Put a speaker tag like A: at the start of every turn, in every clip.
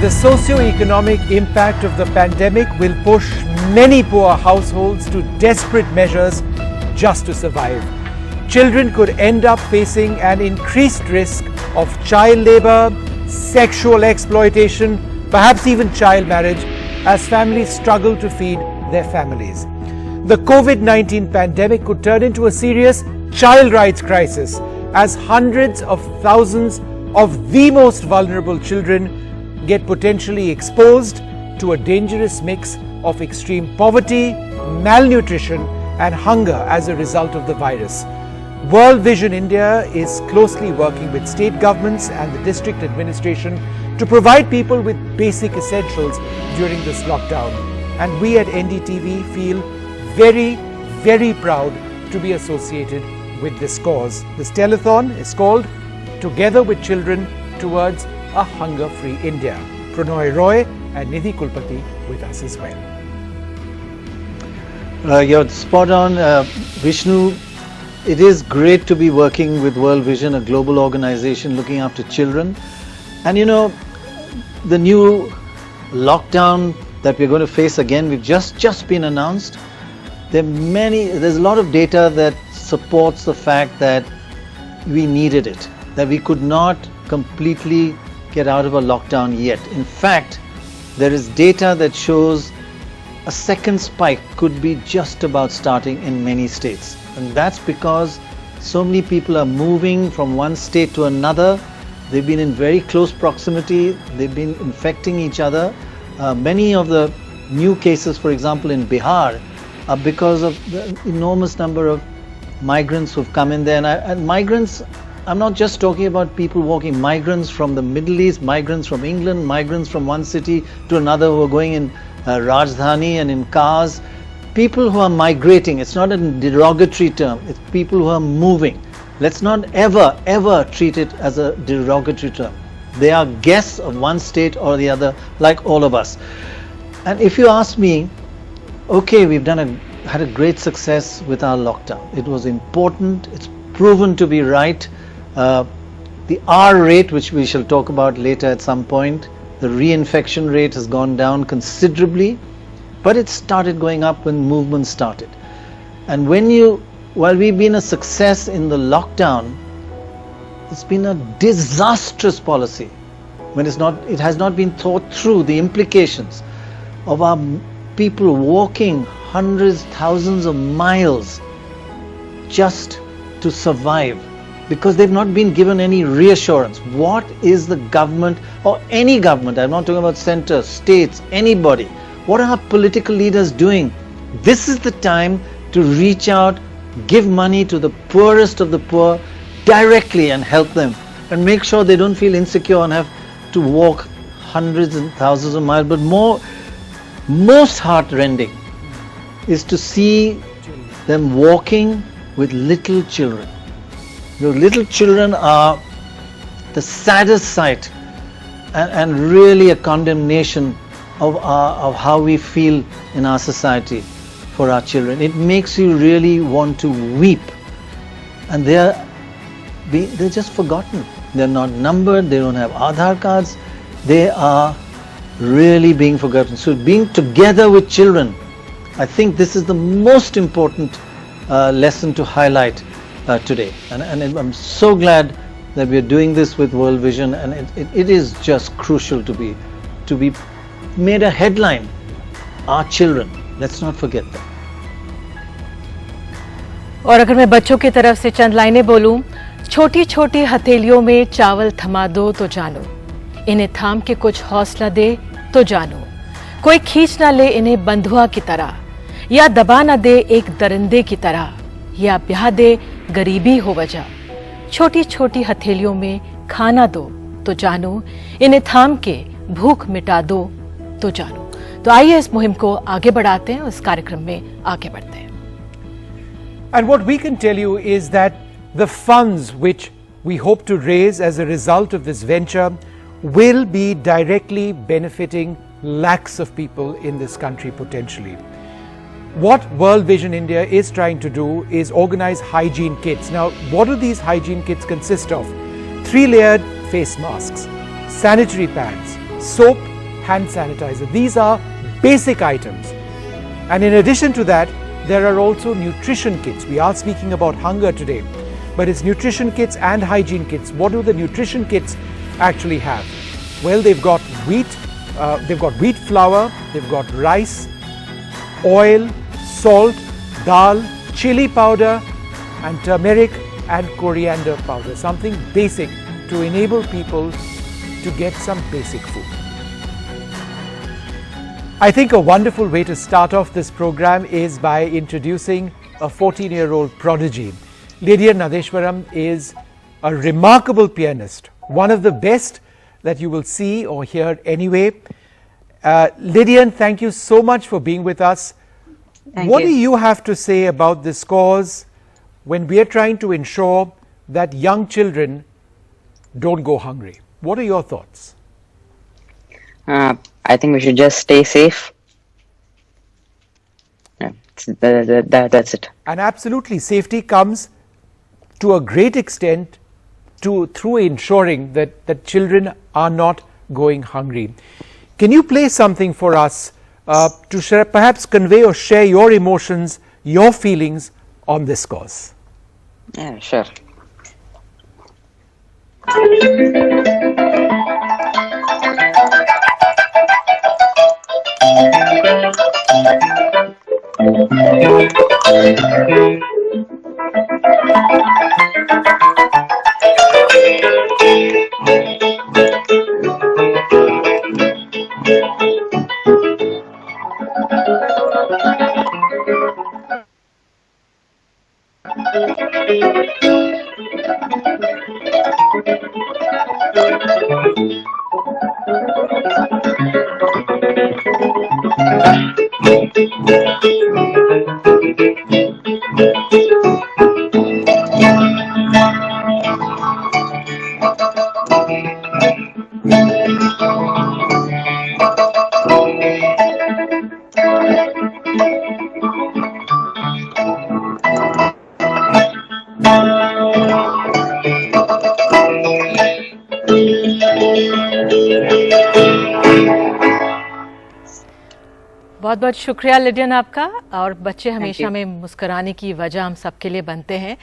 A: The socio-economic impact of the pandemic will push many poor households to desperate measures just to survive. Children could end up facing an increased risk of child labor, sexual exploitation, perhaps even child marriage, as families struggle to feed their families. The COVID-19 pandemic could turn into a serious child rights crisis as hundreds of thousands of the most vulnerable children get potentially exposed to a dangerous mix of extreme poverty, malnutrition and hunger as a result of the virus. World Vision India is closely working with state governments and the district administration to provide people with basic essentials during this lockdown. And we at NDTV feel very, very proud to be associated with this cause. This telethon is called Together with Children Towards a Hunger-Free India. Pranoy Roy and Nidhi Kulpati with us as well.
B: You're spot on, Vishnu. It is great to be working with World Vision, a global organization looking after children. And you know, the new lockdown that we're going to face again, we've just been announced. There's a lot of data that supports the fact that we needed it, that we could not completely get out of a lockdown yet. In fact, there is data that shows a second spike could be just about starting in many states. And that's because so many people are moving from one state to another. They've been in very close proximity. They've been infecting each other. Many of the new cases, for example, in Bihar, are because of the enormous number of migrants who've come in there. And migrants, I'm not just talking about people walking, migrants from the Middle East, migrants from England, migrants from one city to another who are going in Rajdhani and in cars. People who are migrating, it's not a derogatory term, it's people who are moving. Let's not ever treat it as a derogatory term. They are guests of one state or the other, like all of us. And if you ask me, okay, we've had a great success with our lockdown. It was important, it's proven to be right. The R rate, which we shall talk about later at some point, the reinfection rate has gone down considerably, but it started going up when movement started. And while we've been a success in the lockdown, it's been a disastrous policy when it has not been thought through, the implications of our people walking hundreds, thousands of miles just to survive, because they've not been given any reassurance. What is the government, or any government, I'm not talking about centre, states, anybody, what are our political leaders doing? This is the time to reach out, give money to the poorest of the poor directly and help them, and make sure they don't feel insecure and have to walk hundreds and thousands of miles. But most heart-rending is to see them walking with little children. The little children are the saddest sight, and really a condemnation of how we feel in our society for our children. It makes you really want to weep. And they're just forgotten. They're not numbered, they don't have Aadhaar cards. They are really being forgotten. So being together with children, I think this is the most important lesson to highlight today. And I'm so glad that we're doing this with World Vision, and it is just crucial to be made a headline. Our children, let's not forget them.
C: और अगर मैं बच्चों की तरफ से चंद लाइनें बोलूं, छोटी छोटी हथेलियों में चावल थमा दो तो जानो, इन्हें थाम के कुछ हौसला दे तो जानो, कोई खींच ना ले इन्हें बंधुआ की तरह, या दबा ना दे एक दरिंदे की तरह, या ब्याह दे गरीबी हो वजह, छोटी छोटी हथेलियों में खाना दो तो जानो, इन्हें थाम के भूख मिटा दो तो जानो। तो आइए इस मुहिम को आगे बढ़ाते हैं, उस कार्यक्रम में आगे बढ़ते हैं।
A: And what we can tell you is that the funds which we hope to raise as a result of this venture will be directly benefiting lakhs of people in this country potentially. What World Vision India is trying to do is organize hygiene kits. Now, what do these hygiene kits consist of? 3-layered face masks, sanitary pads, soap, hand sanitizer. These are basic items. And in addition to that, there are also nutrition kits. We are speaking about hunger today, but it's nutrition kits and hygiene kits. What do the nutrition kits actually have? Well, they've got wheat flour, they've got rice, oil, salt, dal, chili powder, and turmeric and coriander powder. Something basic to enable people to get some basic food. I think a wonderful way to start off this program is by introducing a 14-year-old prodigy. Lydian Nadeshwaram is a remarkable pianist, one of the best that you will see or hear anyway. Lydian, thank you so much for being with us. What do you have to say about this cause when we are trying to ensure that young children don't go hungry? What are your thoughts?
D: I think we should just stay safe. Yeah, that's it.
A: And absolutely, safety comes to a great extent through ensuring that children are not going hungry. Can you play something for us to share, perhaps convey or share your emotions, your feelings on this cause?
D: Yeah, sure.
C: बहुत बहुत शुक्रिया Lydian आपका। और बच्चे हमेशा में मुस्कुराने की वजह हम सबके लिए बनते हैं।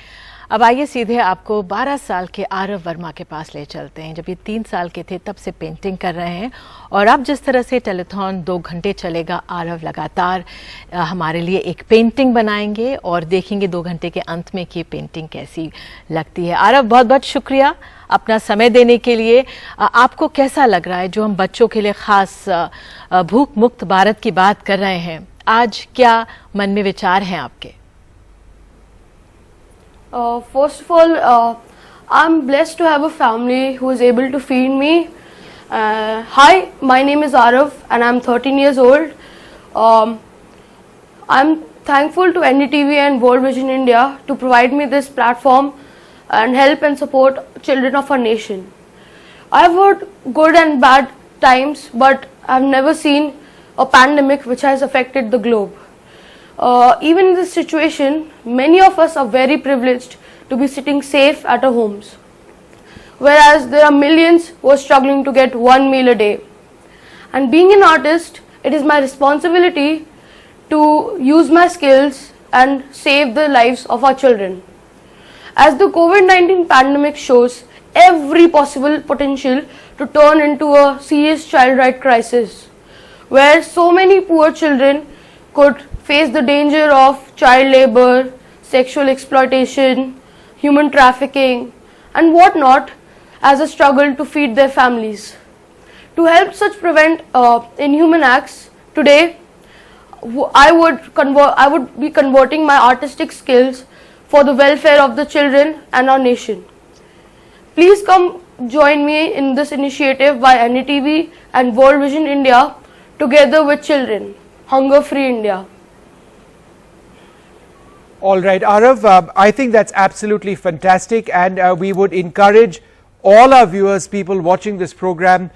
C: अब आइए सीधे आपको 12 साल के आरव वर्मा के पास ले चलते हैं। जब ये 3 साल के थे तब से पेंटिंग कर रहे हैं और अब जिस तरह से टेलीथॉन 2 घंटे चलेगा, आरव लगातार हमारे लिए एक पेंटिंग बनाएंगे और देखेंगे 2 घंटे के अंत में कि पेंटिंग कैसी लगती है। आरव, बहुत बहुत शुक्रिया अपना समय देने के लिए। आपको कैसा लग रहा है जो हम बच्चों के लिए खास भूख मुक्त भारत की बात कर रहे हैं, आज क्या मन में विचार हैं आपके?
E: First of all, I'm blessed to have a family who is able to feed me. Hi, my name is Arav and I'm 13 years old. I'm thankful to NDTV and World Vision India to provide me this platform and help and support children of our nation. I've heard good and bad times, but I've never seen a pandemic which has affected the globe. Even in this situation, many of us are very privileged to be sitting safe at our homes, whereas there are millions who are struggling to get one meal a day. And being an artist, it is my responsibility to use my skills and save the lives of our children. As the COVID-19 pandemic shows every possible potential to turn into a serious child right crisis, where so many poor children could face the danger of child labor, sexual exploitation, human trafficking and whatnot as a struggle to feed their families. To help such prevent inhuman acts, today I would be converting my artistic skills for the welfare of the children and our nation. Please come join me in this initiative by NDTV and World Vision India together with children. Hunger Free India.
A: All right, Arav, I think that's absolutely fantastic, and we would encourage all our viewers, people watching this program,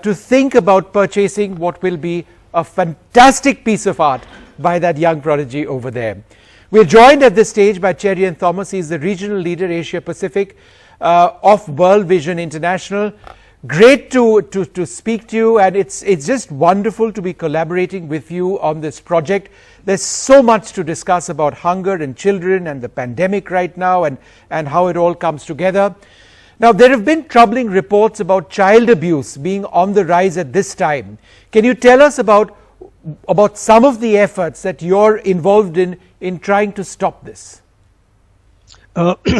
A: to think about purchasing what will be a fantastic piece of art by that young prodigy over there. We're joined at this stage by Cherian Thomas. He's the regional leader, Asia Pacific, of World Vision International. Great to speak to you, and it's just wonderful to be collaborating with you on this project. There's so much to discuss about hunger and children and the pandemic right now, and how it all comes together. Now, there have been troubling reports about child abuse being on the rise at this time. Can you tell us about some of the efforts that you're involved in trying to stop this?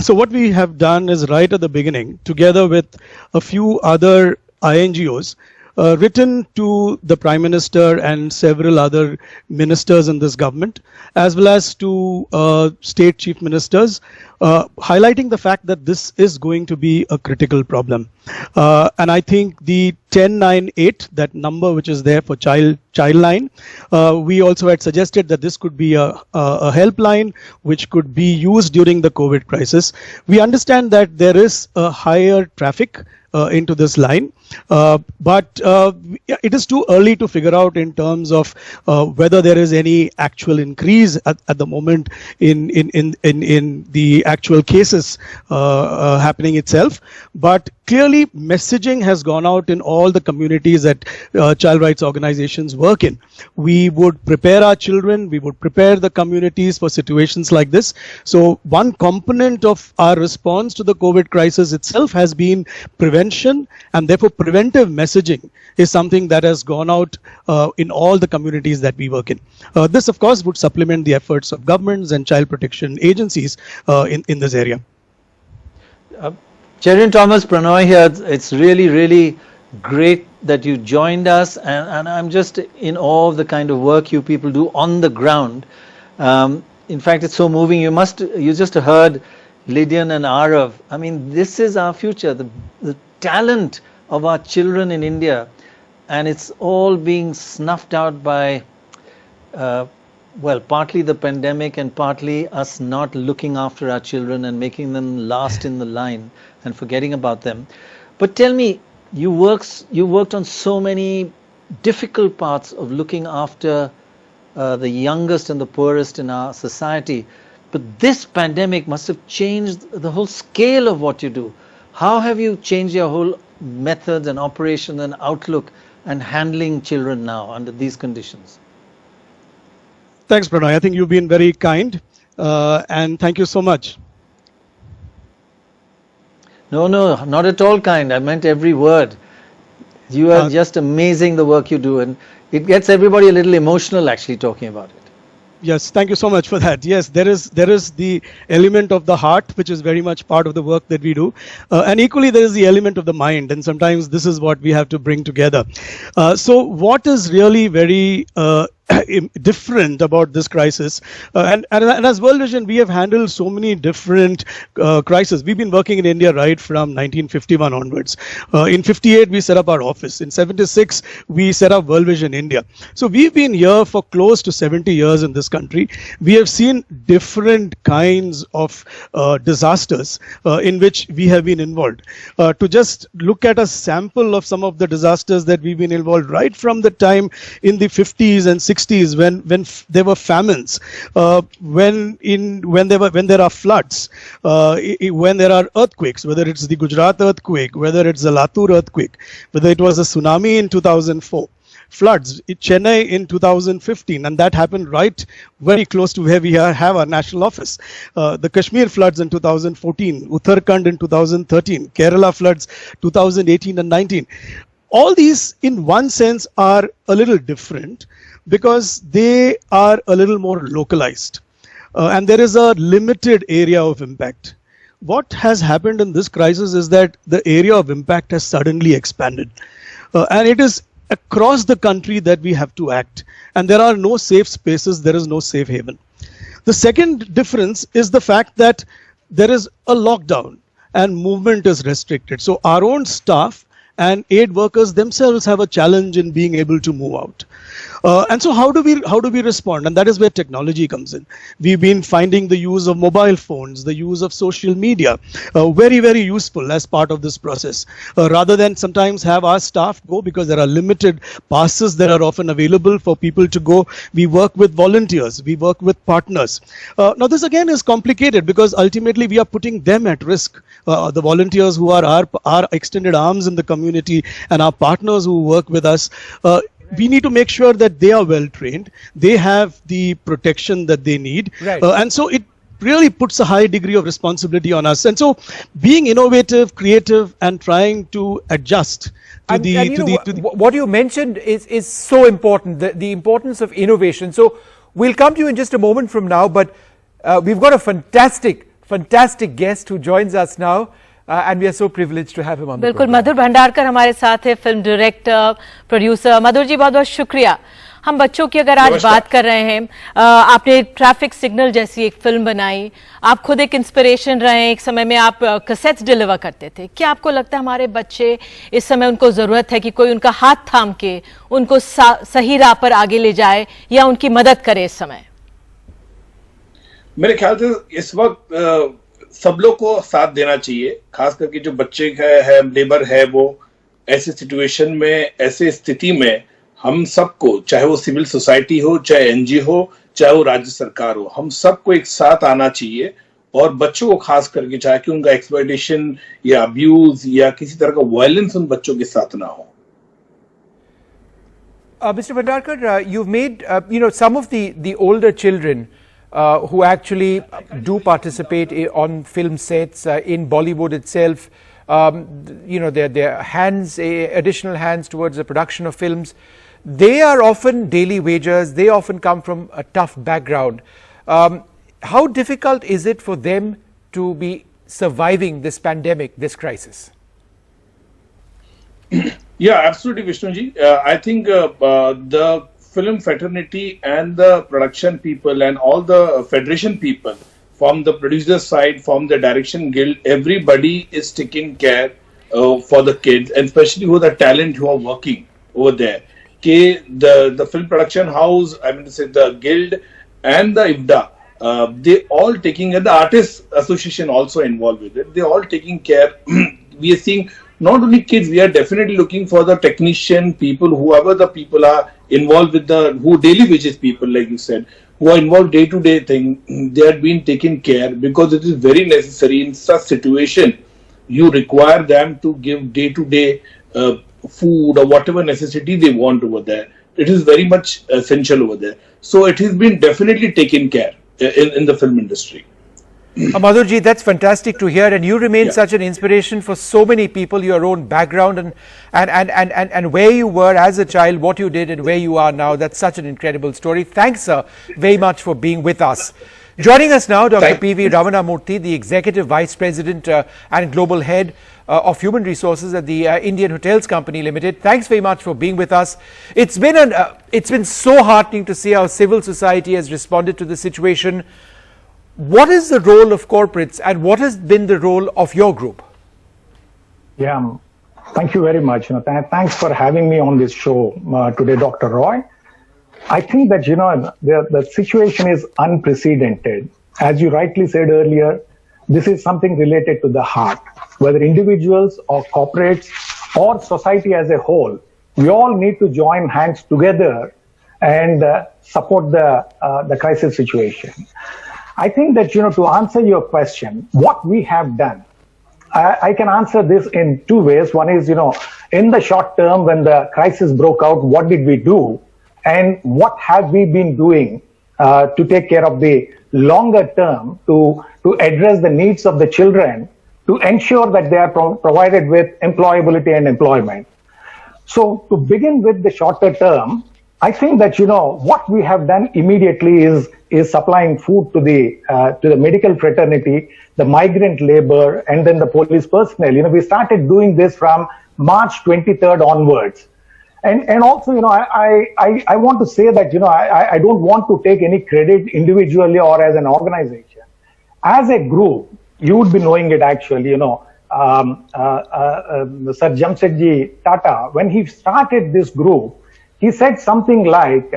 F: So what we have done is right at the beginning, together with a few other INGOs, written to the Prime Minister and several other ministers in this government, as well as to state chief ministers, highlighting the fact that this is going to be a critical problem. And I think the 1098, that number which is there for Childline, we also had suggested that this could be a helpline which could be used during the COVID crisis. We understand that there is a higher traffic into this line, but it is too early to figure out in terms of whether there is any actual increase at the moment in the actual cases happening itself. But clearly messaging has gone out in all the communities that child rights organizations work in. We would prepare our children, we would prepare the communities for situations like this. So one component of our response to the COVID crisis itself has been prevention, and therefore preventive messaging is something that has gone out in all the communities that we work in. This of course would supplement the efforts of governments and child protection agencies in this area.
B: Cherian Thomas, Pranoy here. It's really great that you joined us, and I'm just in awe of the kind of work you people do on the ground. In fact, it's so moving. You just heard Lydian and Arav. I mean, this is our future, the talent of our children in India, and it's all being snuffed out by well, partly the pandemic and partly us not looking after our children and making them last in the line and forgetting about them. But tell me, you worked on so many difficult parts of looking after the youngest and the poorest in our society. But this pandemic must have changed the whole scale of what you do. How have you changed your whole methods and operation and outlook and handling children now under these conditions?
F: Thanks, Pranoy. I think you've been very kind, and thank you so much.
B: No, not at all kind. I meant every word. You are just amazing, the work you do, and it gets everybody a little emotional actually talking about it.
F: Yes, thank you so much for that. Yes, there is the element of the heart, which is very much part of the work that we do. And equally, there is the element of the mind. And sometimes this is what we have to bring together. So what is really very different about this crisis, and as World Vision, we have handled so many different crises. We've been working in India right from 1951 onwards. In 58 we set up our office. In 76 we set up World Vision India. So we've been here for close to 70 years in this country. We have seen different kinds of disasters in which we have been involved. To just look at a sample of some of the disasters that we've been involved right from the time in the 50s and 60s when there were famines, when there are floods, when there are earthquakes, whether it's the Gujarat earthquake, whether it's the Latur earthquake, whether it was a tsunami in 2004. Floods in Chennai in 2015, and that happened right very close to where we have our national office. The Kashmir floods in 2014, Uttarakhand in 2013, Kerala floods 2018 and 19. All these in one sense are a little different because they are a little more localized, and there is a limited area of impact. What has happened in this crisis is that the area of impact has suddenly expanded, and it is across the country that we have to act, and there are no safe spaces, there is no safe haven. The second difference is the fact that there is a lockdown and movement is restricted. So our own staff and aid workers themselves have a challenge in being able to move out. And so how do we respond? And that is where technology comes in. We've been finding the use of mobile phones, the use of social media, very, very useful as part of this process. Rather than sometimes have our staff go because there are limited passes that are often available for people to go, we work with volunteers, we work with partners. Now this again is complicated because ultimately we are putting them at risk. The volunteers who are our extended arms in the community community and our partners who work with us, we need to make sure that they are well trained, they have the protection that they need,
A: Right.
F: And so it really puts a high degree of responsibility on us. And so being innovative, creative, and trying to adjust to
A: what you mentioned is so important, the importance of innovation. So we'll come to you in just a moment from now, but we've got a fantastic guest who joins us now, and we are so privileged to have him on the
C: बिल्कुल,
A: program.
C: मधुर भंडारकर हमारे साथ है, film director, producer. मधुर जी, बहुत बहुत शुक्रिया। हम बच्चों की अगर आज बात कर रहे हैं, आपने ट्रैफिक सिग्नल जैसी एक फिल्म बनाई, आप खुद एक इंस्पिरेशन रहे, एक समय में आप कैसेट्स डिलीवर करते थे। क्या आपको लगता है हमारे बच्चे इस समय उनको जरूरत है कि कोई उनका हाथ थाम के उनको सही राह पर आगे ले जाए या उनकी मदद करे इस समय?
G: मेरे ख्याल से इस वक्त सब लोग को साथ देना चाहिए, खास करके जो बच्चे है लेबर है, वो ऐसे सिचुएशन में, ऐसे स्थिति में हम सबको, चाहे वो सिविल सोसाइटी हो, चाहे एनजीओ हो, चाहे वो राज्य सरकार हो, हम सबको एक साथ आना चाहिए और बच्चों को खास करके, चाहे कि उनका एक्सप्लॉयटेशन या अब्यूज या किसी तरह का वायलेंस उन बच्चों के साथ ना हो।
A: Mr. Bhandarkar, you've made some of the older children who actually do participate on film sets in Bollywood itself. Their hands, additional hands towards the production of films. They are often daily wagers. They often come from a tough background. How difficult is it for them to be surviving this pandemic, this crisis?
G: Yeah, absolutely, Vishnuji. I think the film fraternity and the production people and all the federation people, from the producer side, from the direction guild, everybody is taking care for the kids, and especially who the talent who are working over there. The film production house, I mean to say the guild and the IFDA, they all taking, and the artists association also involved with it. They all taking care. We are seeing not only kids, we are definitely looking for the technician people, whoever the people are involved with who daily wages people, like you said, who are involved day-to-day thing. They are being taken care because it is very necessary in such situation. You require them to give day-to-day food or whatever necessity they want over there. It is very much essential over there. So it has been definitely taken care in the film industry.
A: Madhurji, that's fantastic to hear, and you remain such an inspiration for so many people, your own background and where you were as a child, what you did and where you are now. That's such an incredible story. Thanks, sir, very much for being with us. Joining us now, Dr. P.V. Ramanamurthy, the Executive Vice President and Global Head of Human Resources at the Indian Hotels Company Limited. Thanks very much for being with us. It's been so heartening to see how civil society has responded to the situation. What is the role of corporates and what has been the role of your group?
H: Yeah, thank you very much. Thanks for having me on this show today, Dr. Roy. I think that, the situation is unprecedented. As you rightly said earlier, this is something related to the heart. Whether individuals or corporates or society as a whole, we all need to join hands together and support the crisis situation. I think that, to answer your question, what we have done, I can answer this in two ways. One is, in the short term, when the crisis broke out, what did we do? And what have we been doing to take care of the longer term, to address the needs of the children, to ensure that they are provided with employability and employment. So to begin with the shorter term, I think that, what we have done immediately is supplying food to the medical fraternity, the migrant labor, and then the police personnel. We started doing this from March 23rd onwards. And also, I want to say that, I don't want to take any credit individually or as an organization. As a group, you would be knowing it actually, Sir Jamshedji Tata, when he started this group, he said something like,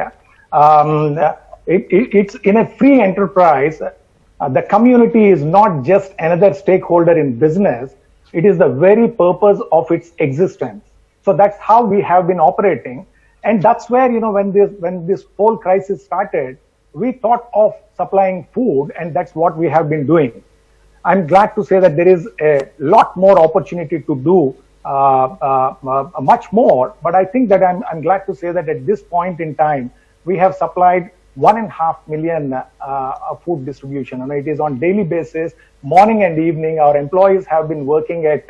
H: it's in a free enterprise, the community is not just another stakeholder in business, it is the very purpose of its existence. So that's how we have been operating. And that's where, when this whole crisis started, we thought of supplying food, and that's what we have been doing. I'm glad to say that there is a lot more opportunity to do much more. But I think that I'm glad to say that at this point in time, we have supplied 1.5 million food distribution, and it is on daily basis, morning and evening. Our employees have been working at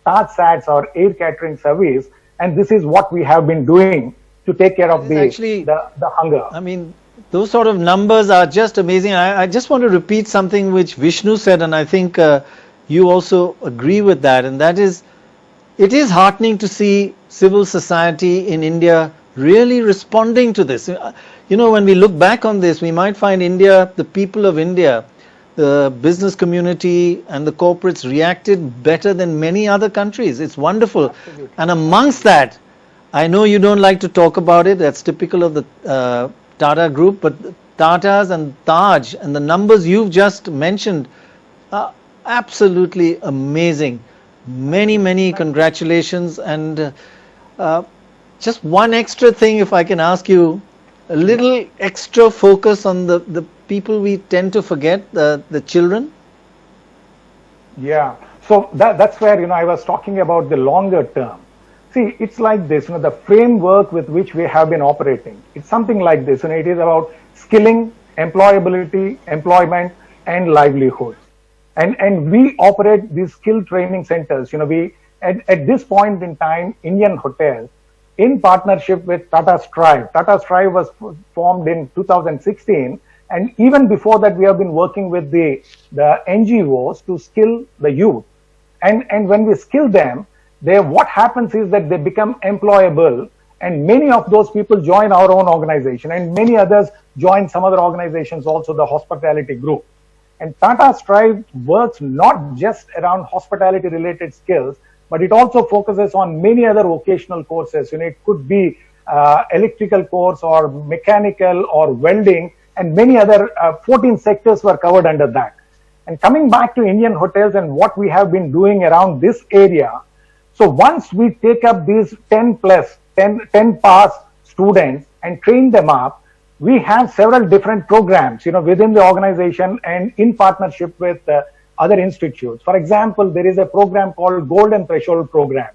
H: TajSATS, our air catering service, and this is what we have been doing to take care of the hunger.
B: I mean, those sort of numbers are just amazing. I just want to repeat something which Vishnu said, and I think you also agree with that, and that is, it is heartening to see civil society in India really responding to this. You know, when we look back on this, we might find India, the people of India, the business community and the corporates reacted better than many other countries. It's wonderful.
H: Absolutely.
B: And amongst that, I know you don't like to talk about it, that's typical of the Tata Group, but Tatas and Taj and the numbers you've just mentioned are absolutely amazing. Many, many congratulations. And just one extra thing, if I can ask you, a little extra focus on the people we tend to forget, the children.
H: Yeah, so that's where, I was talking about the longer term. See, it's like this, the framework with which we have been operating. It's something like this, it is about skilling, employability, employment, and livelihood. And we operate these skill training centers. We at this point in time, Indian Hotels, in partnership with Tata Strive. Tata Strive was formed in 2016, and even before that, we have been working with the NGOs to skill the youth. And when we skill them, what happens is that they become employable, and many of those people join our own organization, and many others join some other organizations, also the hospitality group. And Tata Strive works not just around hospitality related skills, but it also focuses on many other vocational courses. It could be electrical course or mechanical or welding, and many other 14 sectors were covered under that. And coming back to Indian Hotels and what we have been doing around this area, so once we take up these 10 pass students and train them up, we have several different programs, within the organization and in partnership with other institutes. For example, there is a program called Golden Threshold Program.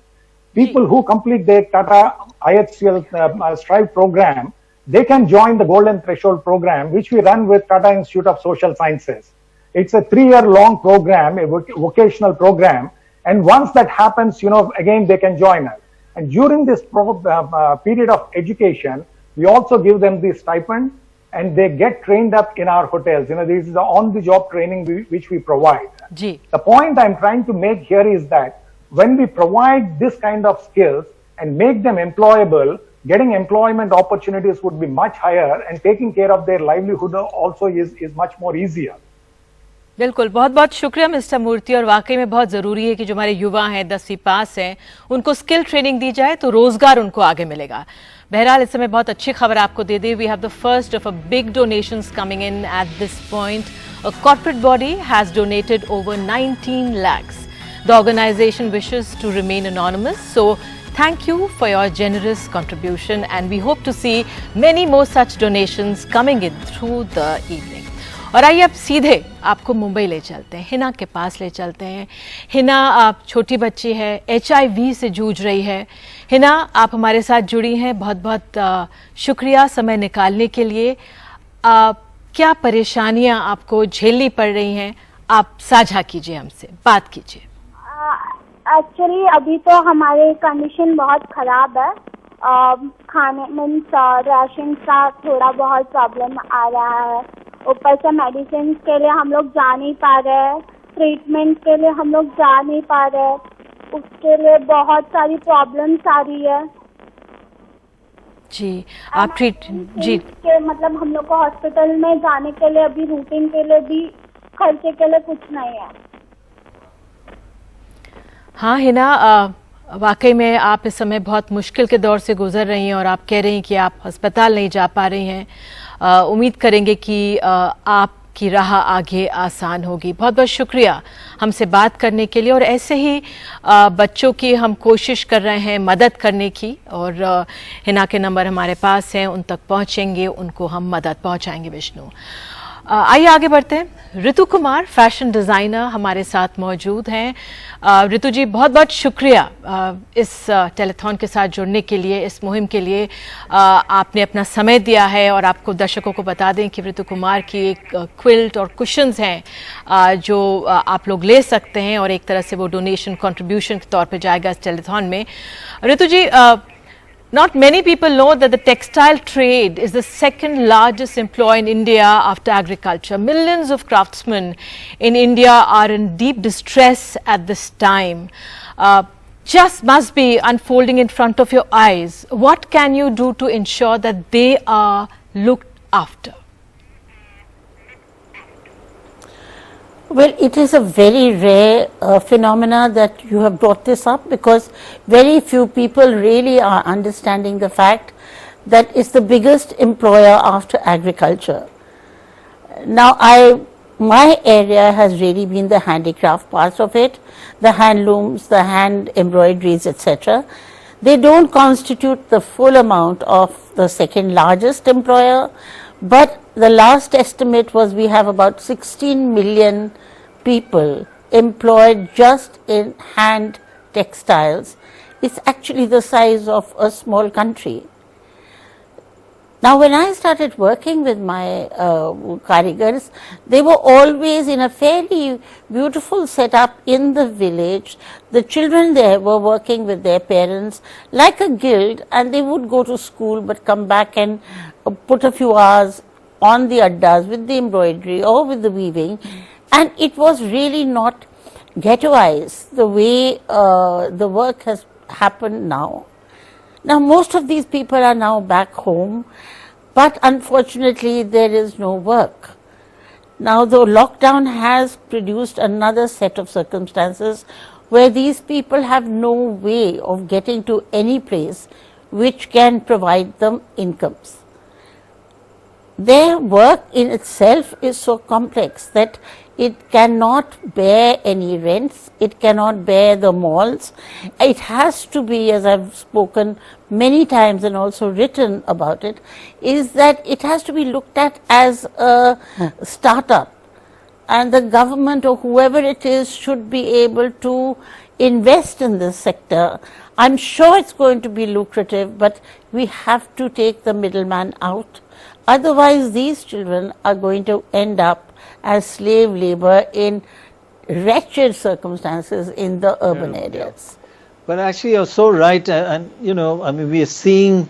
H: People who complete their Tata IHCL Strive program, they can join the Golden Threshold Program, which we run with Tata Institute of Social Sciences. It's a 3-year-long program, a vocational program. And once that happens, again, they can join us. And during this period of education, we also give them the stipend, and they get trained up in our hotels. This is the on-the-job training which we provide.
C: Gee.
H: The point I'm trying to make here is that when we provide this kind of skills and make them employable, getting employment opportunities would be much higher, and taking care of their livelihood also is much more easier.
C: बिल्कुल, बहुत बहुत शुक्रिया mister मूर्ति। और वाकई में बहुत ज़रूरी है कि जो हमारे युवा हैं, 10वीं पास हैं, उनको स्किल ट्रेनिंग दी जाए तो रोज़गार उनको आगे मिलेगा। बहरहाल इस समय बहुत अच्छी खबर आपको दे दी। We have the first of a big donations coming in at this point. A corporate body has donated over 19 lakhs. The organization wishes to remain anonymous, so thank you for your generous contribution, and we hope to see many more such donations coming in through the evening. और आइए अब सीधे आपको मुंबई ले चलते हैं, हिना के पास ले चलते हैं। हिना आप छोटी बच्ची है, HIV से जूझ रही है। हिना, आप हमारे साथ जुड़ी हैं, बहुत बहुत शुक्रिया समय निकालने के लिए। क्या परेशानियां आपको झेलनी पड़ रही हैं, आप साझा कीजिए, हमसे बात कीजिए।
I: एक्चुअली अभी तो हमारी कंडीशन बहुत खराब है। खाने मीन्स राशन का थोड़ा बहुत प्रॉब्लम आ रहा है। ऊपर से मेडिसिन के लिए हम लोग जा नहीं पा रहे हैं, ट्रीटमेंट के लिए हम लोग जा नहीं पा रहे हैं, उसके लिए बहुत सारी प्रॉब्लम्स आ रही है।
C: जी, आप जी
I: के मतलब हम लोग को हॉस्पिटल में जाने के लिए अभी रूटीन के लिए भी खर्चे के लिए कुछ नहीं है।
C: हाँ हिना, वाकई में आप इस समय बहुत मुश्किल के दौर से गुजर रही हैं और आप कह रही हैं कि आप अस्पताल नहीं जा पा रही हैं। उम्मीद करेंगे कि आपकी राह आगे आसान होगी। बहुत बहुत शुक्रिया हमसे बात करने के लिए, और ऐसे ही बच्चों की हम कोशिश कर रहे हैं मदद करने की, और हिना के नंबर हमारे पास हैं, उन तक पहुंचेंगे, उनको हम मदद पहुंचाएंगे। विष्णु, आइए आगे बढ़ते हैं। ऋतु कुमार फैशन डिजाइनर हमारे साथ मौजूद हैं। ऋतु जी, बहुत बहुत शुक्रिया इस टेलीथॉन के साथ जुड़ने के लिए, इस मुहिम के लिए। आपने अपना समय दिया है और आपको दर्शकों को बता दें कि ऋतु कुमार की एक क्विल्ट और कुशन्स हैं जो आप लोग ले सकते हैं और एक तरह से वो डोनेशन कंट्रीब्यूशन के तौर पे जाएगा इस टेलीथॉन में। ऋतु जी, not many people know that the textile trade is the second largest employer in India after agriculture. Millions of craftsmen in India are in deep distress at this time. Just must be unfolding in front of your eyes. What can you do to ensure that they are looked after?
J: Well, it is a very rare phenomena that you have brought this up, because very few people really are understanding the fact that it's the biggest employer after agriculture. Now, my area has really been the handicraft parts of it, the handlooms, the hand embroideries, etc. They don't constitute the full amount of the second largest employer, but the last estimate was we have about 16 million people employed just in hand textiles. It's actually the size of a small country. Now, when I started working with my karigars, they were always in a fairly beautiful setup in the village. The children there were working with their parents like a guild, and they would go to school but come back and put a few hours on the addas with the embroidery or with the weaving, and it was really not ghettoized the way the work has happened now. Now, most of these people are now back home, but unfortunately there is no work. Now, the lockdown has produced another set of circumstances where these people have no way of getting to any place which can provide them incomes. Their work in itself is so complex that it cannot bear any rents, it cannot bear the malls. It has to be, as I've spoken many times and also written about it, is that it has to be looked at as a startup, and the government or whoever it is should be able to invest in this sector. I'm sure it's going to be lucrative, but we have to take the middleman out. Otherwise, these children are going to end up as slave labor in wretched circumstances in the urban areas.
B: But actually, you're so right, and you know, I mean, we are seeing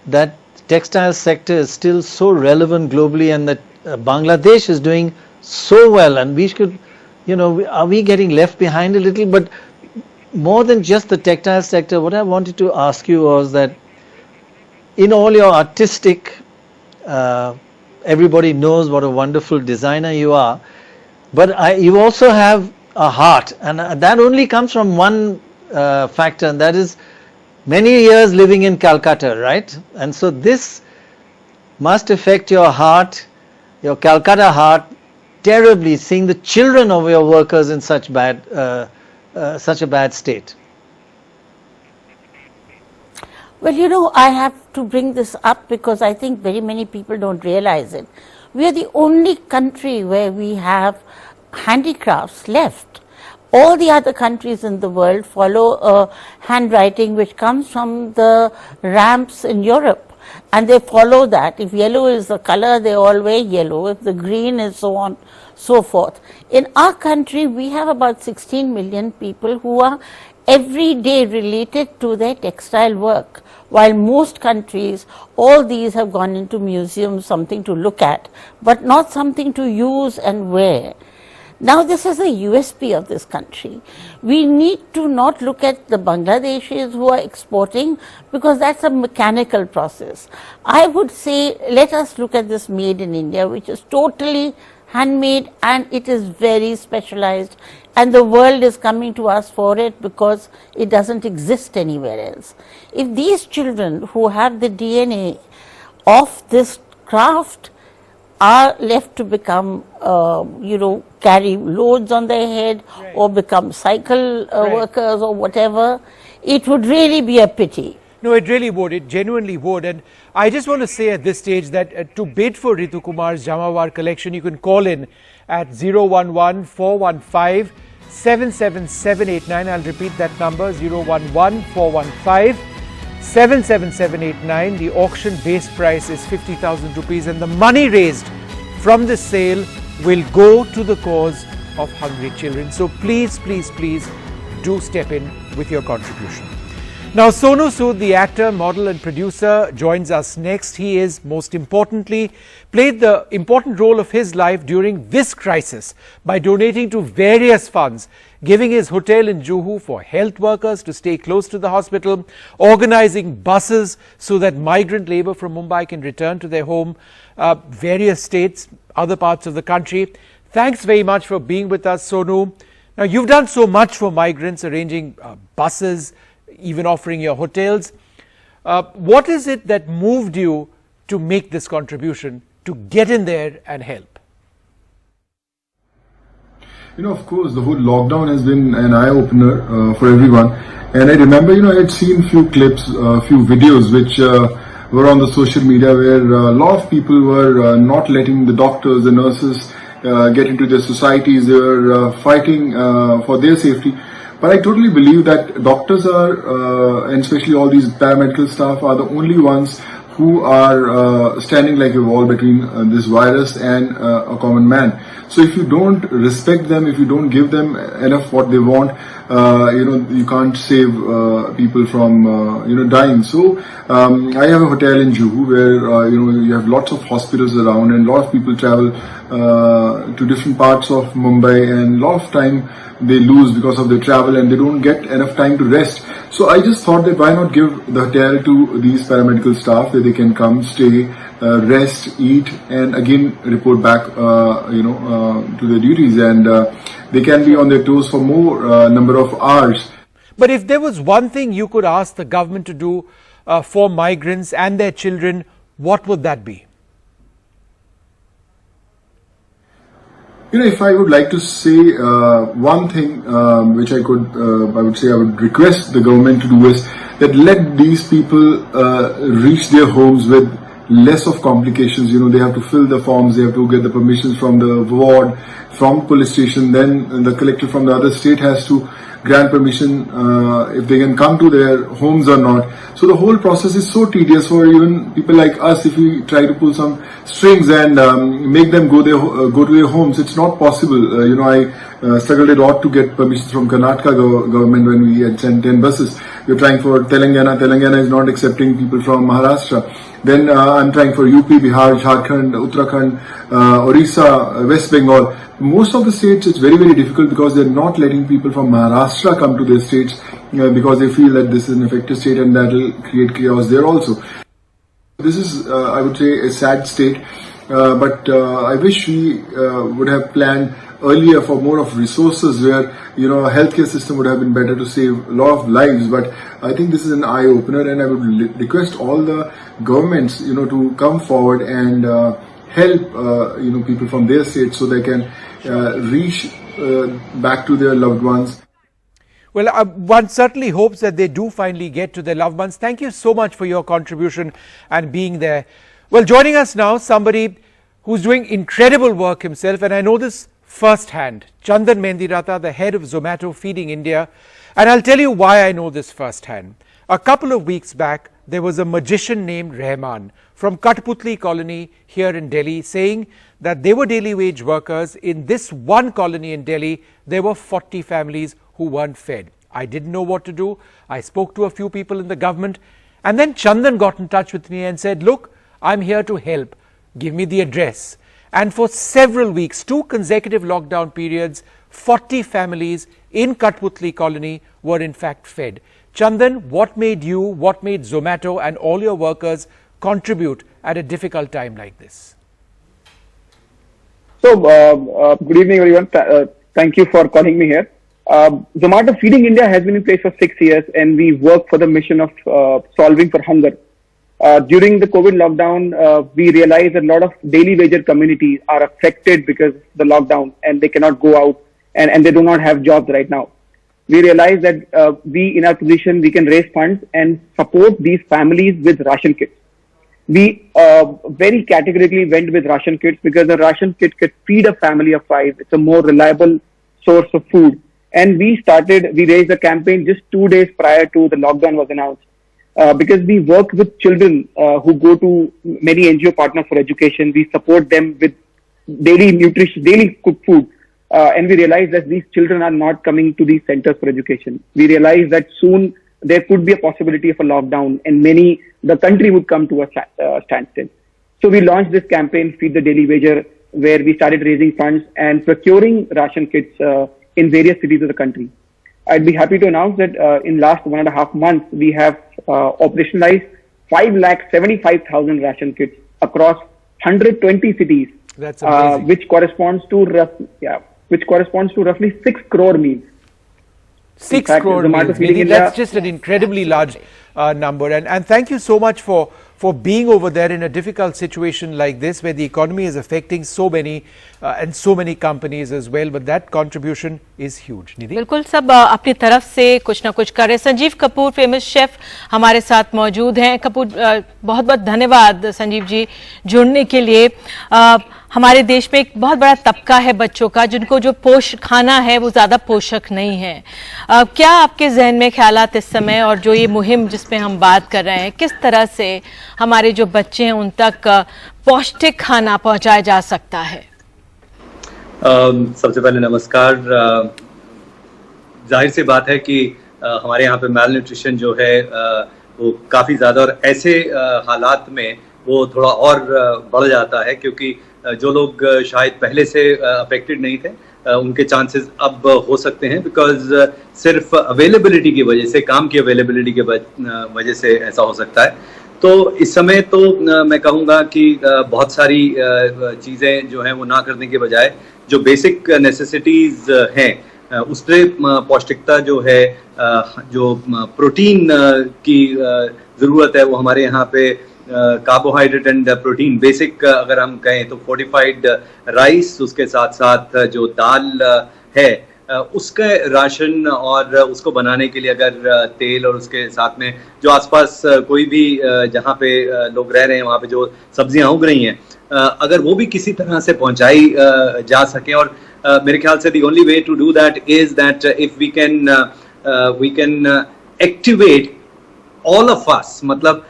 B: that textile sector is still so relevant globally, and that Bangladesh is doing so well, and we should, you know, are we getting left behind a little? But more than just the textile sector, what I wanted to ask you was that in all your artistic, everybody knows what a wonderful designer you are, but you also have a heart, and that only comes from one factor, and that is many years living in Calcutta, right? And so this must affect your heart, your Calcutta heart, terribly, seeing the children of your workers in such a bad state.
J: Well, you know, I have to bring this up because I think very many people don't realize it. We are the only country where we have handicrafts left. All the other countries in the world follow a handwriting which comes from the ramps in Europe, and they follow that. If yellow is the color, they all wear yellow. If the green is so on, so forth. In our country, we have about 16 million people who are every day related to their textile work, while most countries, all these have gone into museums, something to look at, but not something to use and wear. Now, this is the USP of this country. We need to not look at the Bangladeshis who are exporting, because that's a mechanical process. I would say, let us look at this made in India, which is totally handmade, and it is very specialized, and the world is coming to us for it because it doesn't exist anywhere else. If these children who have the DNA of this craft are left to become, you know, carry loads on their head, or become cycle workers or whatever, it would really be a pity.
A: No, it really would. It genuinely would. And I just want to say at this stage that to bid for Ritu Kumar's Jamawar collection, you can call in at 011-415-77789. I'll repeat that number, 011-415-77789. The auction base price is 50,000 rupees, and the money raised from this sale will go to the cause of hungry children. So please, please, please do step in with your contribution. Now, Sonu Sood, the actor, model and producer, joins us next. He is, most importantly, played the important role of his life during this crisis by donating to various funds, giving his hotel in Juhu for health workers to stay close to the hospital, organizing buses so that migrant labor from Mumbai can return to their home, various states, other parts of the country. Thanks very much for being with us, Sonu. Now, you've done so much for migrants, arranging buses, even offering your hotels. What is it that moved you to make this contribution, to get in there and help?
K: You know, of course, the whole lockdown has been an eye-opener for everyone. And I remember, you know, I'd seen few clips, few videos which were on the social media where a lot of people were not letting the doctors, the nurses get into their societies. They were fighting for their safety. But I totally believe that doctors are, and especially all these paramedical staff, are the only ones who are standing like a wall between this virus and a common man. So if you don't respect them, if you don't give them enough what they want, you know, you can't save people from, you know, dying. So I have a hotel in Juhu where, you know, you have lots of hospitals around and a lot of people travel to different parts of Mumbai, and a lot of time they lose because of their travel and they don't get enough time to rest. So I just thought that why not give the hotel to these paramedical staff where they can come, stay, rest, eat, and again report back, you know, to their duties, and they can be on their toes for more number of hours.
A: But if there was one thing you could ask the government to do for migrants and their children, what would that be?
K: You know, if I would like to say one thing which I would request the government to do is that let these people reach their homes with less of complications. You know, they have to fill the forms, they have to get the permissions from the ward, from police station, then the collector from the other state has to grant permission if they can come to their homes or not. So the whole process is so tedious for even people like us. If we try to pull some strings and make them go to their homes, it's not possible. You know, I struggled a lot to get permission from Karnataka government when we had sent 10 buses. We're trying for Telangana. Telangana is not accepting people from Maharashtra. Then I'm trying for UP, Bihar, Jharkhand, Uttarakhand, Orissa, West Bengal. Most of the states, it's very, very difficult because they're not letting people from Maharashtra come to their states because they feel that this is an affected state and that will create chaos there also. This is, I would say, a sad state, but I wish we would have planned earlier for more of resources where, you know, a healthcare system would have been better to save a lot of lives. But I think this is an eye-opener, and I would request all the governments, you know, to come forward and help, you know, people from their states so they can reach back to their loved ones.
A: Well, one certainly hopes that they do finally get to their loved ones. Thank you so much for your contribution and being there. Well, joining us now, somebody who's doing incredible work himself, and I know this firsthand, Chandan Mendirata, the head of Zomato Feeding India. And I'll tell you why I know this firsthand. A couple of weeks back, there was a magician named Rahman from Katputli colony here in Delhi saying that they were daily wage workers. In this one colony in Delhi, there were 40 families who weren't fed. I didn't know what to do. I spoke to a few people in the government, and then Chandan got in touch with me and said, look, I'm here to help. Give me the address. And for several weeks, 2 consecutive lockdown periods, 40 families in Katputli colony were in fact fed. Chandan, what made you, what made Zomato and all your workers contribute at a difficult time like this?
L: So, good evening everyone. Thank you for calling me here. Zomato Feeding India has been in place for 6 years, and we work for the mission of solving for hunger. During the COVID lockdown, we realized that a lot of daily wager communities are affected because of the lockdown, and they cannot go out and they do not have jobs right now. we realized that we, in our position, we can raise funds and support these families with ration kits. We very categorically went with ration kits because a ration kit could feed a family of 5. It's a more reliable source of food. And we raised a campaign just 2 days prior to the lockdown was announced. Because we work with children who go to many NGO partners for education. We support them with daily nutrition, daily cooked food. And we realize that these children are not coming to these centers for education. We realize that soon there could be a possibility of a lockdown and the country would come to a standstill. So we launched this campaign, Feed the Daily Wager, where we started raising funds and procuring ration kits in various cities of the country. I'd be happy to announce that in last 1.5 months, we have operationalized 5,75,000 ration kits across 120 cities.
A: That's amazing.
L: Which corresponds to roughly 6 crore meals.
A: 6
L: fact,
A: crore
L: Zomato
A: meals.
L: Feeding India-
A: That's just an incredibly large number. And thank you so much for being over there in a difficult situation like this, where the economy is affecting so many and so many companies as well. But that contribution is huge. Nidhi?
C: बिल्कुल सब अपनी तरफ से कुछ ना कुछ कर रहे हैं। संजीव कपूर, फेमस शेफ, हमारे साथ मौजूद हैं। कपूर, बहुत बहुत धन्यवाद संजीव जी जुड़ने के लिए। हमारे देश में एक बहुत बड़ा तबका है बच्चों का जिनको जो खाना है वो ज्यादा पोषक नहीं है। क्या आपके जहन में ख्यालात इस समय, और जो ये मुहिम जिसमें हम बात कर रहे हैं, किस तरह से हमारे जो बच्चे हैं उन तक पौष्टिक खाना पहुंचाया जा सकता है?
M: सबसे पहले नमस्कार। जाहिर सी बात है कि हमारे यहाँ पे मेल न्यूट्रिशन जो है वो काफ़ी ज़्यादा, और ऐसे हालात में वो थोड़ा और बढ़ जाता है, क्योंकि जो लोग शायद पहले से अफेक्टेड नहीं थे उनके चांसेस अब हो सकते हैं, बिकॉज सिर्फ अवेलेबिलिटी की वजह से, काम की अवेलेबिलिटी की वजह से ऐसा हो सकता है। तो इस समय तो मैं कहूँगा कि बहुत सारी चीज़ें जो हैं वो ना करने के बजाय जो बेसिक नेसेसिटीज़ हैं उस पर पौष्टिकता जो है, जो प्रोटीन की ज़रूरत है वो हमारे यहाँ पे कार्बोहाइड्रेट एंड प्रोटीन बेसिक अगर हम कहें तो फोर्टिफाइड राइस, उसके साथ साथ जो दाल है उसका राशन, और उसको बनाने के लिए अगर तेल, और उसके साथ में जो आसपास कोई भी जहाँ पे लोग रह रहे हैं वहाँ पे जो सब्जियाँ उग रही हैं अगर वो भी किसी तरह से पहुँचाई जा सके। और मेरे ख्याल से the only way to do that is that if we can activate all of us, मतलब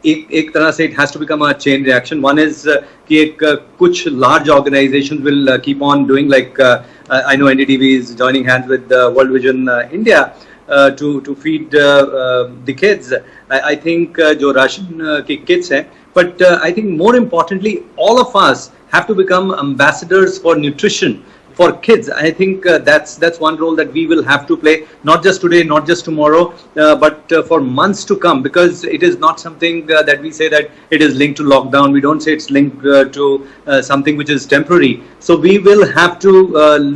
M: एक तरह से it has to become a chain reaction. One is कि एक कुछ large organizations will keep on doing, like I know NDTV is joining hands with World Vision India to feed the kids. I think जो ration की kids हैं, but I think more importantly all of us have to become ambassadors for nutrition for kids. I think that's one role that we will have to play, not just today, not just tomorrow, but for months to come, because it is not something that we say that it is linked to lockdown. We don't say it's linked to something which is temporary. So we will have to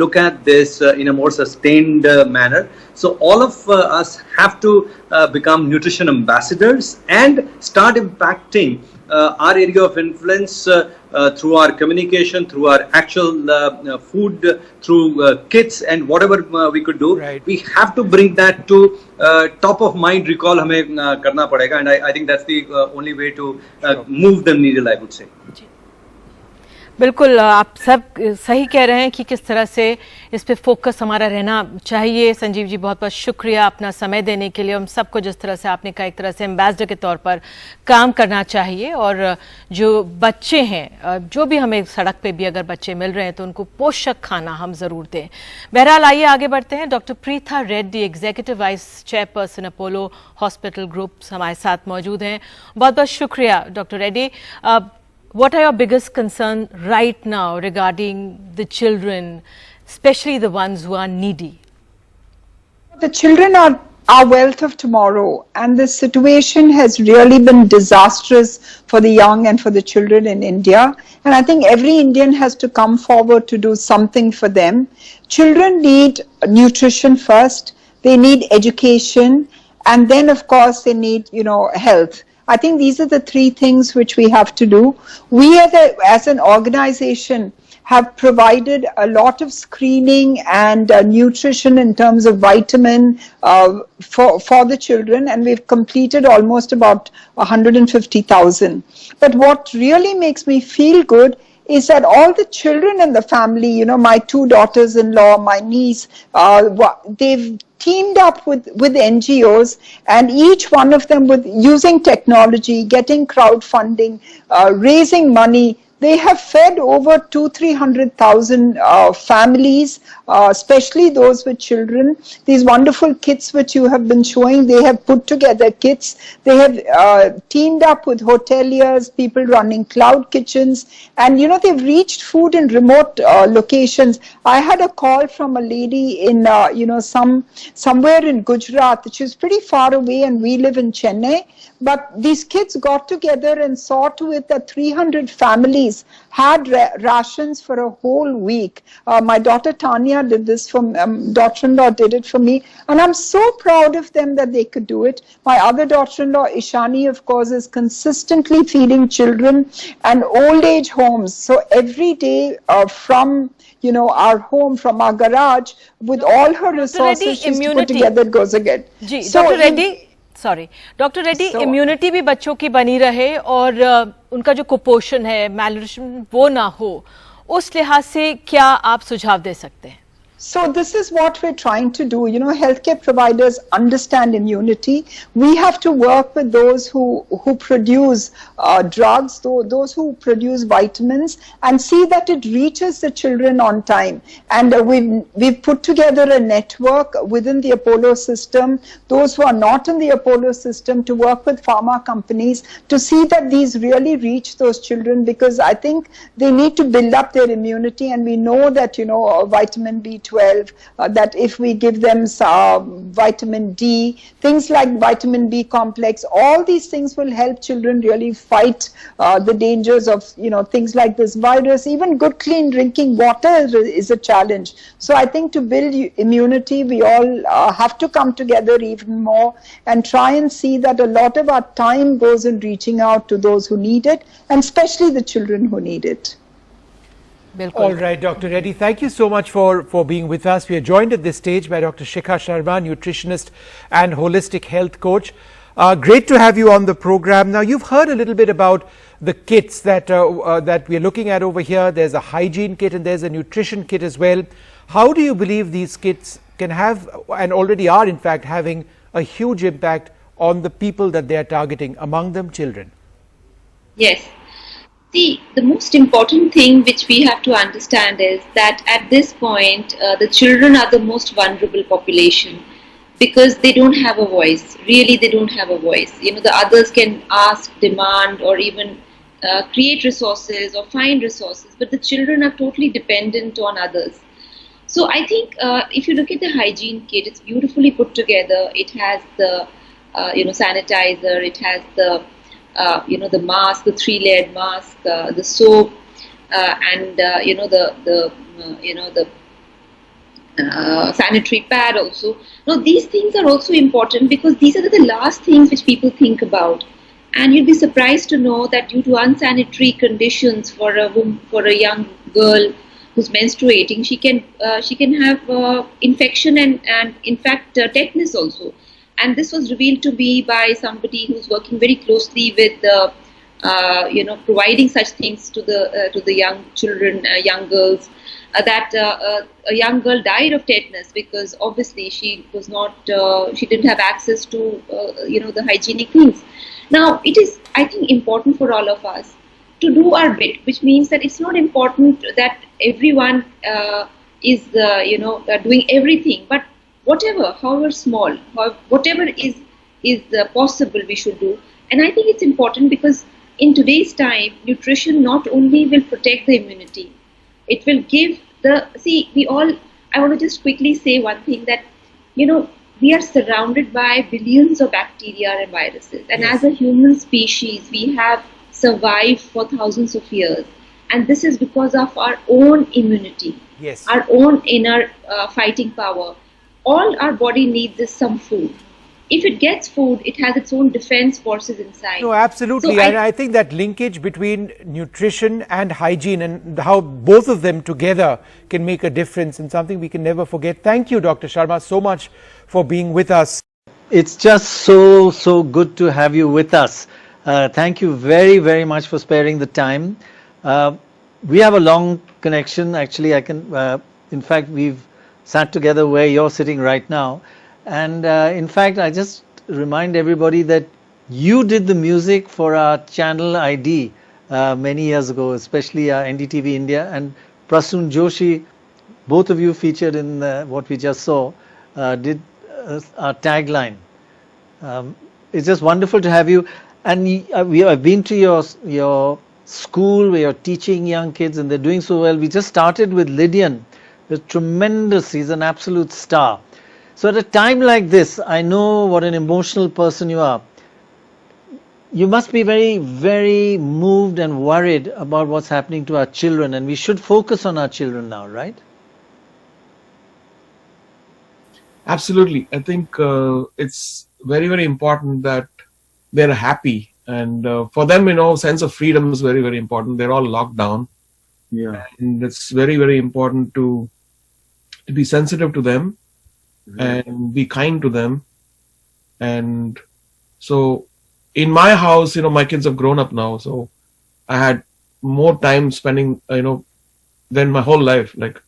M: look at this in a more sustained manner. So all of us have to become nutrition ambassadors and start impacting our area of influence through our communication, through our actual food, through kits and whatever we could do.
A: Right.
M: We have to bring that to top of mind recall हमें करना पड़ेगा, and I think that's the only way to move the needle, I would say.
C: बिल्कुल, आप सब सही कह रहे हैं कि किस तरह से इस पे फोकस हमारा रहना चाहिए। संजीव जी, बहुत बहुत शुक्रिया अपना समय देने के लिए। हम सबको जिस तरह से आपने कहा, एक तरह से एम्बेसडर के तौर पर काम करना चाहिए, और जो बच्चे हैं, जो भी हमें सड़क पे भी अगर बच्चे मिल रहे हैं तो उनको पोषक खाना हम ज़रूर दें। बहरहाल, आइए आगे बढ़ते हैं। Doctor Preetha Reddy, executive vice chairperson Apollo hospital groups, हमारे साथ मौजूद हैं। बहुत बहुत शुक्रिया doctor Reddy. What are your biggest concerns right now regarding the children, especially the ones who are needy?
N: The children are our wealth of tomorrow, and this situation has really been disastrous for the young and for the children in India. And I think every Indian has to come forward to do something for them. Children need nutrition first, they need education, and then of course they need, health. I think these are the three things which we have to do. We as an organization have provided a lot of screening and nutrition in terms of vitamin for the children, and we've completed almost about 150,000. But what really makes me feel good is that all the children in the family, you know, my 2 daughters-in-law, my niece, they've teamed up with NGOs, and each one of them with using technology, getting crowdfunding, raising money. They have fed over 200,000-300,000 families, especially those with children. These wonderful kits which you have been showing, they have put together kits. They have teamed up with hoteliers, people running cloud kitchens, and you know, they've reached food in remote locations. I had a call from a lady in you know, somewhere in Gujarat. She's pretty far away, and we live in Chennai. But these kids got together and saw to it that 300 families had rations for a whole week. My daughter Tanya did this for daughter-in-law did it for me, and I'm so proud of them that they could do it. My other daughter-in-law Ishani, of course, is consistently feeding children and old age homes. So every day from you know, our home, from our garage, with all her resources she's put together, it goes again.
C: So Dr. Reddy, doctor Reddy, immunity भी बच्चों की बनी रहे और उनका जो कुपोषण है, मैलन्यूट्रिशन, वो ना हो, उस लिहाज से क्या आप सुझाव दे सकते हैं?
N: So this is what we're trying to do. You know, healthcare providers understand immunity. We have to work with those who produce drugs, those who produce vitamins, and see that it reaches the children on time. And we've put together a network within the Apollo system, those who are not in the Apollo system, to work with pharma companies to see that these really reach those children, because I think they need to build up their immunity. And we know that, you know, vitamin B12, that if we give them vitamin D, things like vitamin B complex, all these things will help children really fight the dangers of, you know, things like this virus. Even good clean drinking water is a challenge. So I think to build immunity, we all have to come together even more and try and see that a lot of our time goes in reaching out to those who need it, and especially the children who need it.
A: All right, Dr. Reddy, thank you so much for being with us. We are joined at this stage by Dr. Shikha Sharma, nutritionist and holistic health coach. Great to have you on the program. Now, you've heard a little bit about the kits that we're looking at over here. There's a hygiene kit and there's a nutrition kit as well. How do you believe these kits can have, and already are in fact having, a huge impact on the people that they are targeting, among them children?
O: Yes. See, the most important thing which we have to understand is that at this point, the children are the most vulnerable population, because they don't have a voice. Really, they don't have a voice. You know, the others can ask, demand, or even create resources or find resources, but the children are totally dependent on others. So I think if you look at the hygiene kit, it's beautifully put together. It has the you know, sanitizer. It has the you know, the mask, the 3-layered mask, the soap, and you know, the sanitary pad also. Now, these things are also important because these are the last things which people think about. And you'll be surprised to know that due to unsanitary conditions for a young girl who's menstruating, she can have infection and in fact tetanus also. And this was revealed to me by somebody who's working very closely with you know, providing such things to the young children, young girls. That a young girl died of tetanus because obviously she was not, she didn't have access to you know, the hygienic things. Now, it is, I think, important for all of us to do our bit, which means that it's not important that everyone is you know, doing everything, but whatever, however small, whatever is possible, we should do. And I think it's important because in today's time, nutrition not only will protect the immunity, it will give the, see, I want to just quickly say one thing, that, you know, we are surrounded by billions of bacteria and viruses. And as a human species, we have survived for thousands of years. And this is because of our own immunity, our own inner fighting power. All our body needs is some food. if it gets food, it has its own defense forces inside.
A: No, absolutely.
O: So
A: And I think that linkage between nutrition and hygiene and how both of them together can make a difference and something we can never forget. Thank you, Dr. Sharma, so much for being with us.
B: It's just so good to have you with us. Thank you very much for sparing the time. We have a long connection. Actually, in fact, we've sat together where you're sitting right now. And in fact, I just remind everybody that you did the music for our channel ID many years ago, especially NDTV India, and Prasoon Joshi, both of you featured in what we just saw, did our tagline. It's just wonderful to have you. And I've been to your school where you're teaching young kids and they're doing so well. We just started with Lydian. It's tremendous. He's an absolute star. So at a time like this, I know what an emotional person you are. You must be very moved and worried about what's happening to our children, and we should focus on our children now, right?
P: Absolutely. I think it's very important that they're happy, and for them, sense of freedom is very important. They're all locked down.
B: Yeah.
P: And it's very important to be sensitive to them. And be kind to them. And so in my house, my kids have grown up now, so I had more time spending, than my whole life. Like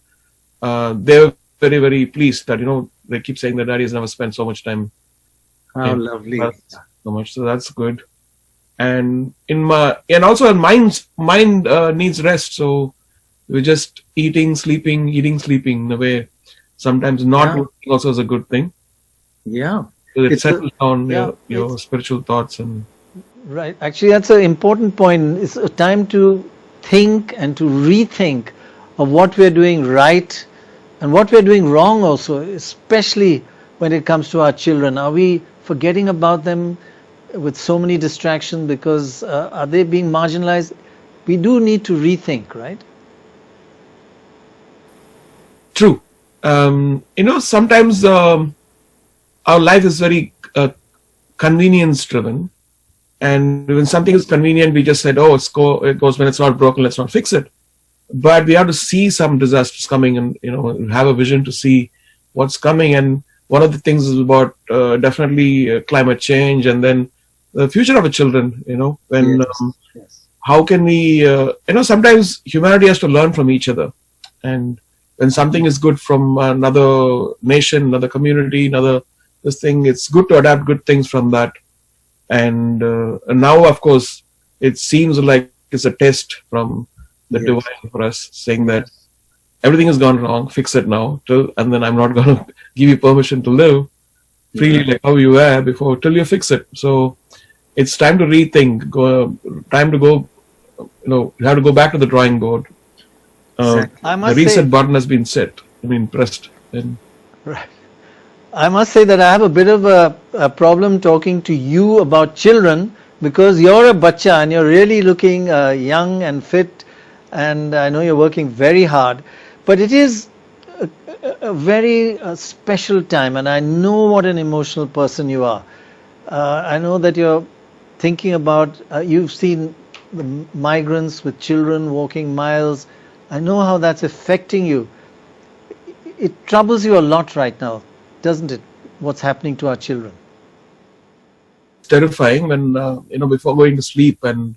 P: they're very pleased that, they keep saying that daddy has never spent so much time.
B: How lovely.
P: So much, so that's good. And also our mind needs rest, so we're just eating, sleeping in a way. Sometimes not working also is a good thing.
B: Yeah.
P: It settles down your spiritual thoughts. And
B: right. Actually, that's an important point. It's a time to think and to rethink of what we're doing right and what we're doing wrong also, especially when it comes to our children. Are we forgetting about them with so many distractions because are they being marginalized? We do need to rethink, right?
P: True. Sometimes our life is very convenience driven, and when something is convenient, we just said, it goes when it's not broken, let's not fix it. But we have to see some disasters coming and have a vision to see what's coming. And one of the things is about definitely climate change, and then the future of the children. When how can we sometimes humanity has to learn from each other, and when something is good from another nation, another community, this thing, it's good to adapt good things from that. And now, of course, it seems like it's a test from the divine for us, saying that everything has gone wrong, fix it now, and then I'm not going to give you permission to live freely like how you were till you fix it. So it's time to rethink, you have to go back to the drawing board. The reset button has been pressed.
B: Right. I must say that I have a bit of a problem talking to you about children because you're a bacha and you're really looking young and fit, and I know you're working very hard. But it is a very special time, and I know what an emotional person you are. I know that you're thinking about, you've seen the migrants with children walking miles. I know how that's affecting you. It troubles you a lot right now, doesn't it? What's happening to our children?
P: It's terrifying when, before going to sleep. And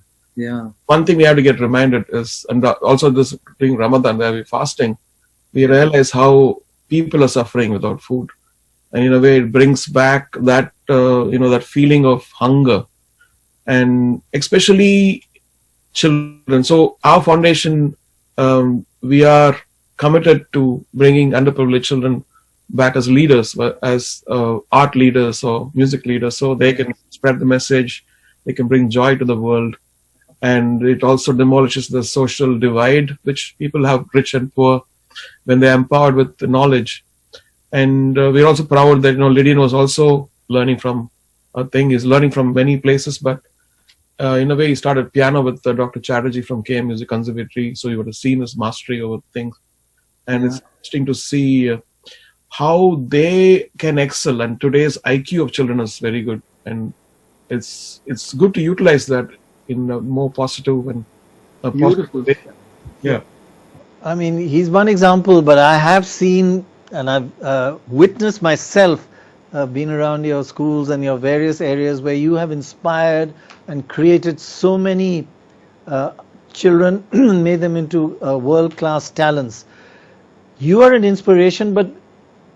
P: one thing we have to get reminded is, and also this during Ramadan where we're fasting, we realize how people are suffering without food. And in a way, it brings back that, that feeling of hunger. And especially children. So our foundation, we are committed to bringing underprivileged children back as leaders, as art leaders or music leaders, so they can spread the message, they can bring joy to the world. And it also demolishes the social divide, which people have, rich and poor, when they're empowered with the knowledge. And we're also proud that, Lydian was also learning from he's learning from many places, but in a way, he started piano with Dr. Chatterjee from KM Music Conservatory, so you would have seen his mastery over things. And it's interesting to see how they can excel. And today's IQ of children is very good, and it's good to utilize that in a more positive and a positive way. Yeah.
B: I mean, he's one example, but I have seen and I've witnessed myself been around your schools and your various areas where you have inspired and created so many children, made them into world-class talents. You are an inspiration, but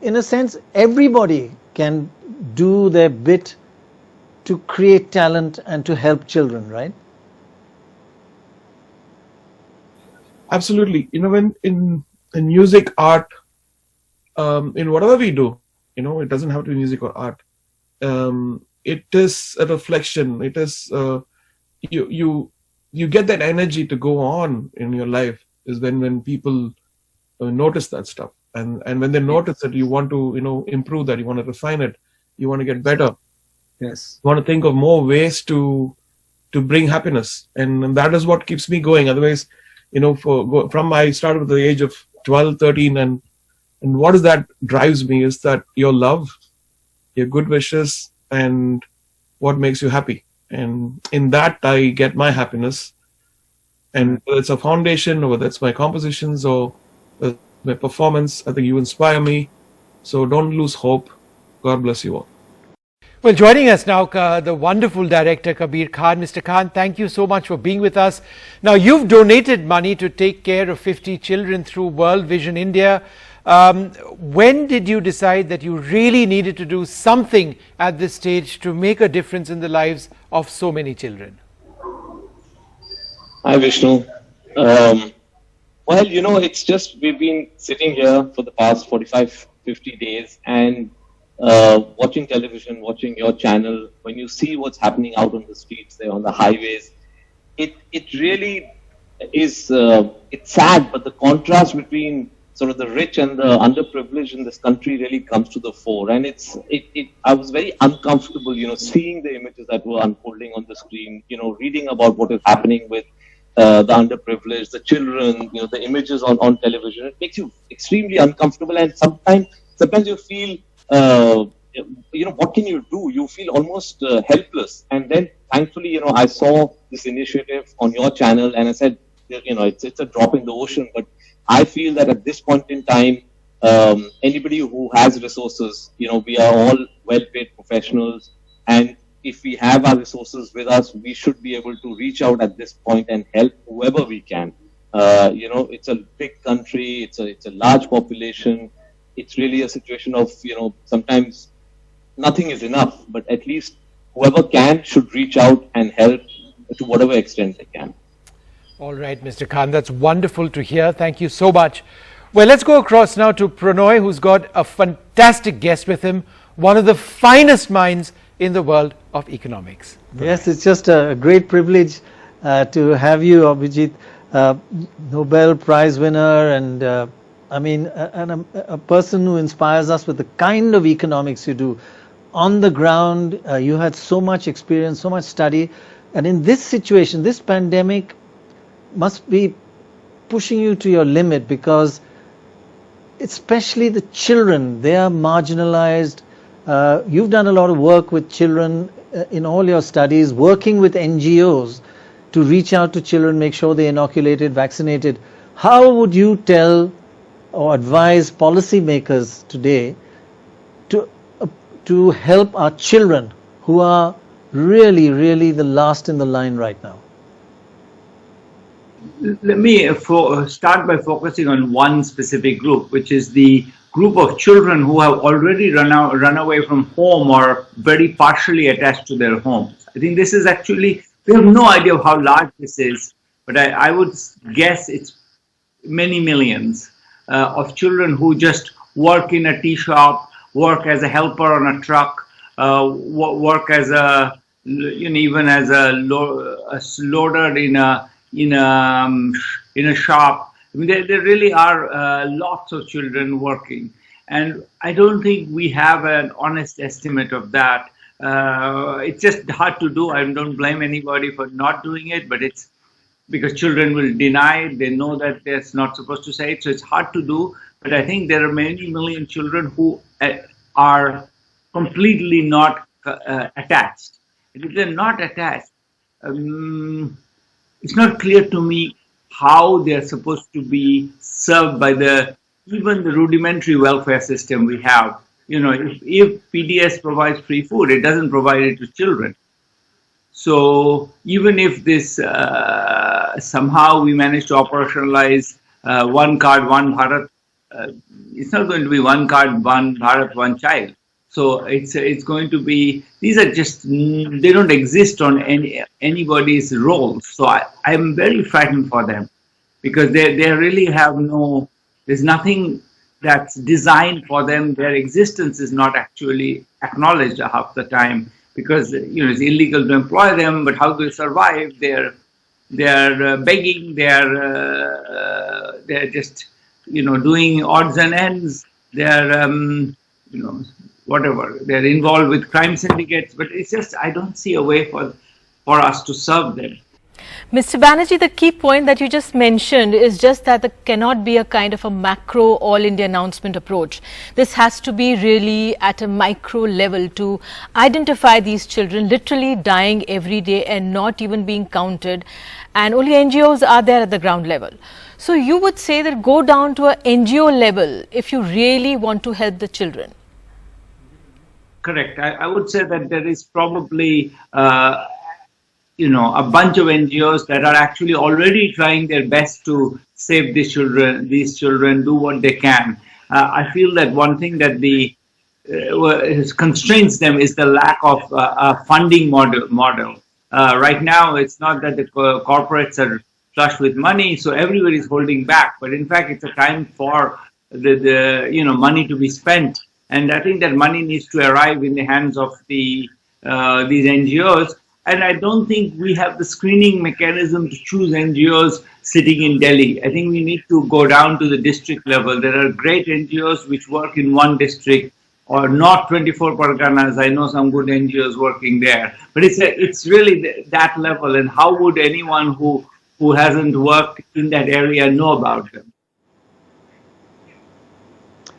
B: in a sense, everybody can do their bit to create talent and to help children, right?
P: Absolutely. When in music, art, in whatever we do, it doesn't have to be music or art. It is a reflection. It is you get that energy to go on in your life is when people notice that stuff, and when they notice that you want to improve that, you want to refine it, you want to get better.
B: Yes.
P: You want to think of more ways to bring happiness, and that is what keeps me going. Otherwise, I started at the age of 12, 13, and what is that drives me is that your love, your good wishes, and what makes you happy. And in that, I get my happiness. And whether it's a foundation, or whether it's my compositions, or my performance, I think you inspire me. So don't lose hope. God bless you all.
A: Well, joining us now, the wonderful director Kabir Khan. Mr. Khan, thank you so much for being with us. Now, you've donated money to take care of 50 children through World Vision India. When did you decide that you really needed to do something at this stage to make a difference in the lives of so many children?
Q: Hi, Vishnu. Well, it's just we've been sitting here for the past 45, 50 days and watching television, watching your channel. When you see what's happening out on the streets, there on the highways, it really is. It's sad, but the contrast between sort of the rich and the underprivileged in this country really comes to the fore. And I was very uncomfortable, seeing the images that were unfolding on the screen. Reading about what is happening with the underprivileged, the children. The images on television. It makes you extremely uncomfortable, and sometimes you feel. What can you do? You feel almost helpless. And then, thankfully, I saw this initiative on your channel, and I said, it's a drop in the ocean. But I feel that at this point in time, anybody who has resources, we are all well-paid professionals, and if we have our resources with us, we should be able to reach out at this point and help whoever we can. It's a big country. It's a large population. It's really a situation of, sometimes nothing is enough, but at least whoever can should reach out and help to whatever extent they can.
A: All right, Mr. Khan, that's wonderful to hear. Thank you so much. Well, let's go across now to Pranoy, who's got a fantastic guest with him, one of the finest minds in the world of economics.
B: Yes, it's just a great privilege to have you, Abhijit, Nobel Prize winner, and a person who inspires us with the kind of economics you do. On the ground, you had so much experience, so much study, and in this situation, this pandemic must be pushing you to your limit, because especially the children, they are marginalized. You've done a lot of work with children in all your studies, working with NGOs to reach out to children, make sure they're inoculated, vaccinated. How would you tell or advise policymakers today to help our children who are really, really the last in the line right now?
R: Let me start by focusing on one specific group, which is the group of children who have already run away from home or very partially attached to their homes. I think this is actually, we have no idea of how large this is, but I would guess it's many millions of children who just work in a tea shop, work as a helper on a truck, work as even as a loader in a shop. I mean, there really are lots of children working, and I don't think we have an honest estimate of that. It's just hard to do. I don't blame anybody for not doing it, but it's because children will deny it. They know that they're not supposed to say it, so it's hard to do. but I think there are many million children who are completely not attached. And if they're not attached, it's not clear to me how they're supposed to be served by even the rudimentary welfare system we have. You know, if PDS provides free food, it doesn't provide it to children. So even if this somehow we manage to operationalize one card, one Bharat, it's not going to be one card, one Bharat, one child. So it's going to be, these are just, they don't exist on anybody's roles. So I'm very frightened for them, because they really have there's nothing that's designed for them. Their existence is not actually acknowledged half the time, because it's illegal to employ them, but how do they survive? They're begging, they're just doing odds and ends, they're whatever, they're involved with crime syndicates, but it's just, I don't see a way for us to serve them.
C: Mr. Banerjee, the key point that you just mentioned is just that there cannot be a kind of a macro all-India announcement approach. This has to be really at a micro level to identify these children literally dying every day and not even being counted, and only NGOs are there at the ground level. So you would say that go down to an NGO level if you really want to help the children.
R: Correct. I would say that there is probably a bunch of NGOs that are actually already trying their best to save these children, do what they can. I feel that one thing that constrains them is the lack of a funding model. Right now, it's not that the corporates are flush with money, so everybody is holding back. But in fact, it's a time for the money to be spent. And I think that money needs to arrive in the hands of these NGOs. And I don't think we have the screening mechanism to choose NGOs sitting in Delhi. I think we need to go down to the district level. There are great NGOs which work in one district, or not 24 Parganas. I know some good NGOs working there. But it's really that level. And how would anyone who hasn't worked in that area know about them?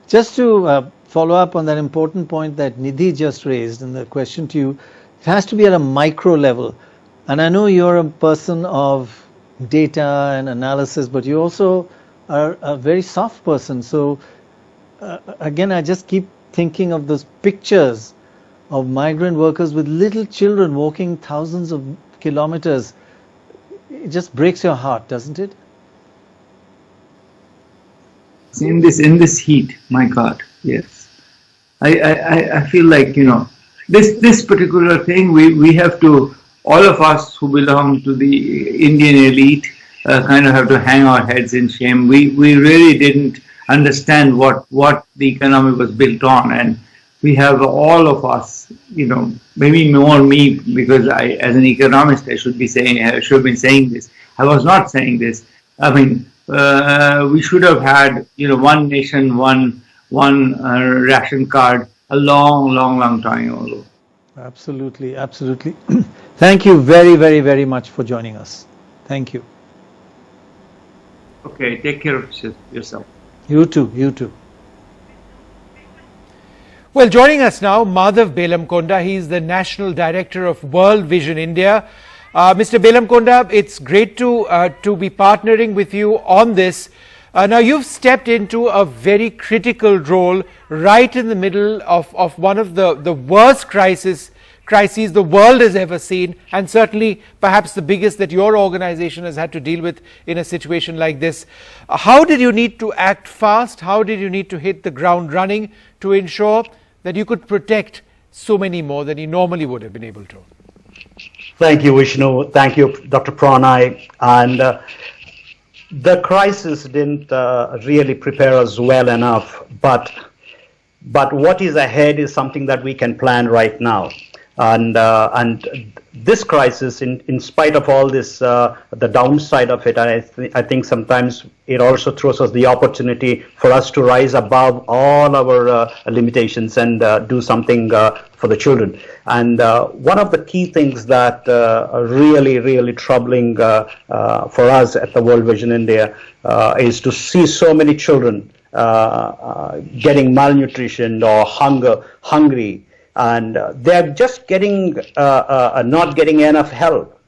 B: Just to follow up on that important point that Nidhi just raised, and the question to you, it has to be at a micro level. And I know you're a person of data and analysis, but you also are a very soft person. So again, I just keep thinking of those pictures of migrant workers with little children walking thousands of kilometers. It just breaks your heart, doesn't it?
R: In this heat, my God, yes. I feel like, this particular thing, we have to, all of us who belong to the Indian elite, kind of have to hang our heads in shame. We really didn't understand what the economy was built on, and we have all of us, maybe more me, because as an economist, I should be saying this. I was not saying this. I mean, we should have had, one nation, one ration card a long time ago.
B: Absolutely, absolutely. Thank you very, very, very much for joining us. Thank you.
R: Okay, take care of yourself.
B: You too, you too.
A: Well, joining us now, Madhav Belamkonda. He's the National Director of World Vision India. Mr. Belamkonda, it's great to be partnering with you on this. Now, you've stepped into a very critical role right in the middle of one of the worst crises the world has ever seen, and certainly perhaps the biggest that your organization has had to deal with in a situation like this. How did you need to act fast? How did you need to hit the ground running to ensure that you could protect so many more than you normally would have been able to?
S: Thank you, Vishnu. Thank you, Dr. Pranay. And the crisis didn't really prepare us well enough, but what is ahead is something that we can plan right now. And this crisis, in spite of all this, the downside of it, I think sometimes it also throws us the opportunity for us to rise above all our limitations and do something for the children. And one of the key things that are really troubling for us at the World Vision India is to see so many children getting malnutrition or hungry, and they're just getting not getting enough help.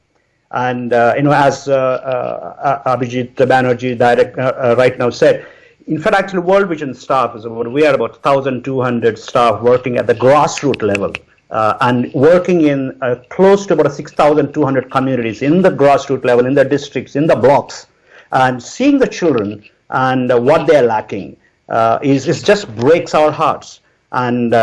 S: And as Abhijit Banerjee right now said, in fact, actually, World Vision staff we are about 1,200 staff working at the grassroots level. And working in close to about 6,200 communities in the grassroots level, in the districts, in the blocks, and seeing the children and what they're lacking is just breaks our hearts. And